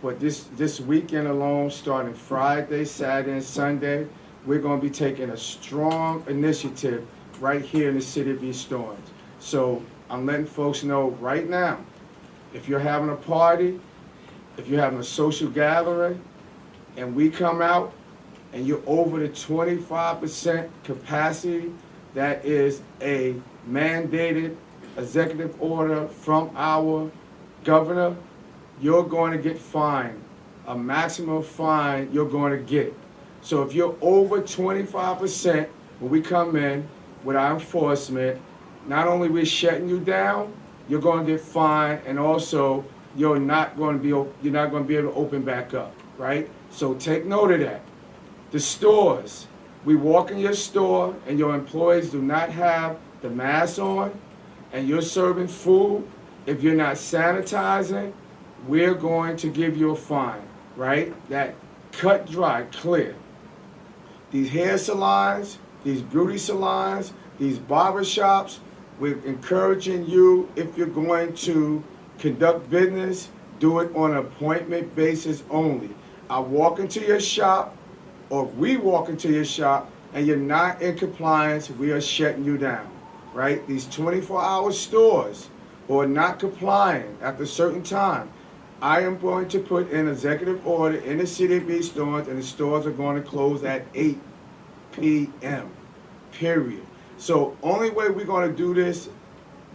Speaker 1: But this weekend alone, starting Friday, Saturday, and Sunday, we're going to be taking a strong initiative right here in the city of East Orange. So I'm letting folks know right now, if you're having a party, if you're having a social gathering, and we come out and you're over the 25% capacity, that is a mandated executive order from our governor, you're going to get fined, a maximum fine you're going to get. So if you're over 25%, when we come in with our enforcement, not only we're shutting you down, you're going to get fined, and also you're not going to be able to open back up, right? So take note of that. The stores, we walk in your store and your employees do not have the mask on, and you're serving food. If you're not sanitizing, we're going to give you a fine, right? That cut, dry, clear. These hair salons, these beauty salons, these barber shops, we're encouraging you, if you're going to conduct business, do it on an appointment basis only. I walk into your shop, or if we walk into your shop and you're not in compliance, we are shutting you down, right? These 24-hour stores who are not complying after a certain time, I am going to put an executive order in the city of East Orange, and the stores are going to close at 8 p.m., period. So only way we're going to do this,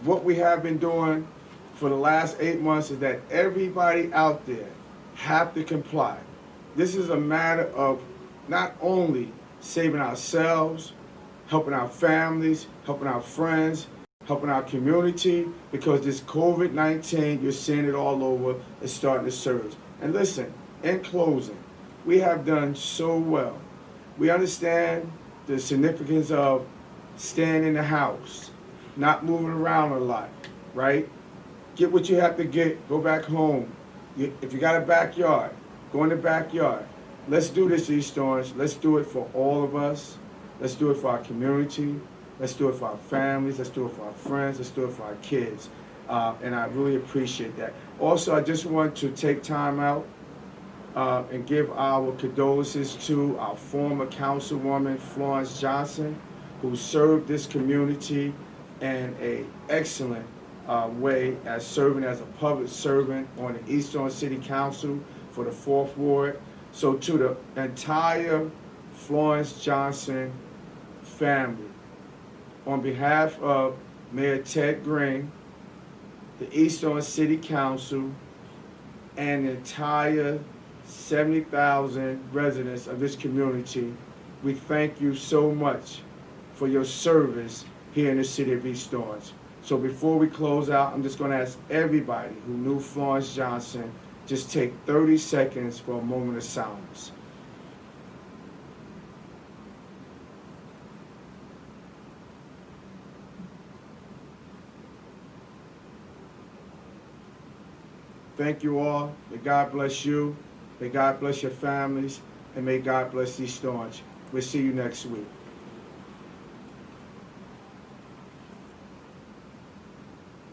Speaker 1: what we have been doing for the last 8 months, is that everybody out there have to comply. This is a matter of not only saving ourselves, helping our families, helping our friends, helping our community, because this COVID-19, you're seeing it all over, is starting to surge. And listen, in closing, we have done so well. We understand the significance of staying in the house, not moving around a lot, right? Get what you have to get, go back home. If you got a backyard, go in the backyard. Let's do this, East Orange. Let's do it for all of us. Let's do it for our community. Let's do it for our families. Let's do it for our friends. Let's do it for our kids. And I really appreciate that. Also, I just want to take time out and give our condolences to our former councilwoman, Florence Johnson, who served this community in an excellent way as serving as a public servant on the East Orange City Council for the 4th Ward. So to the entire Florence Johnson family, on behalf of Mayor Ted Green, the East Orange City Council, and the entire 70,000 residents of this community, we thank you so much for your service here in the city of East Orange. So before we close out, I'm just going to ask everybody who knew Florence Johnson, just take 30 seconds for a moment of silence. Thank you all. May God bless you. May God bless your families. And may God bless East Orange. We'll see you next week.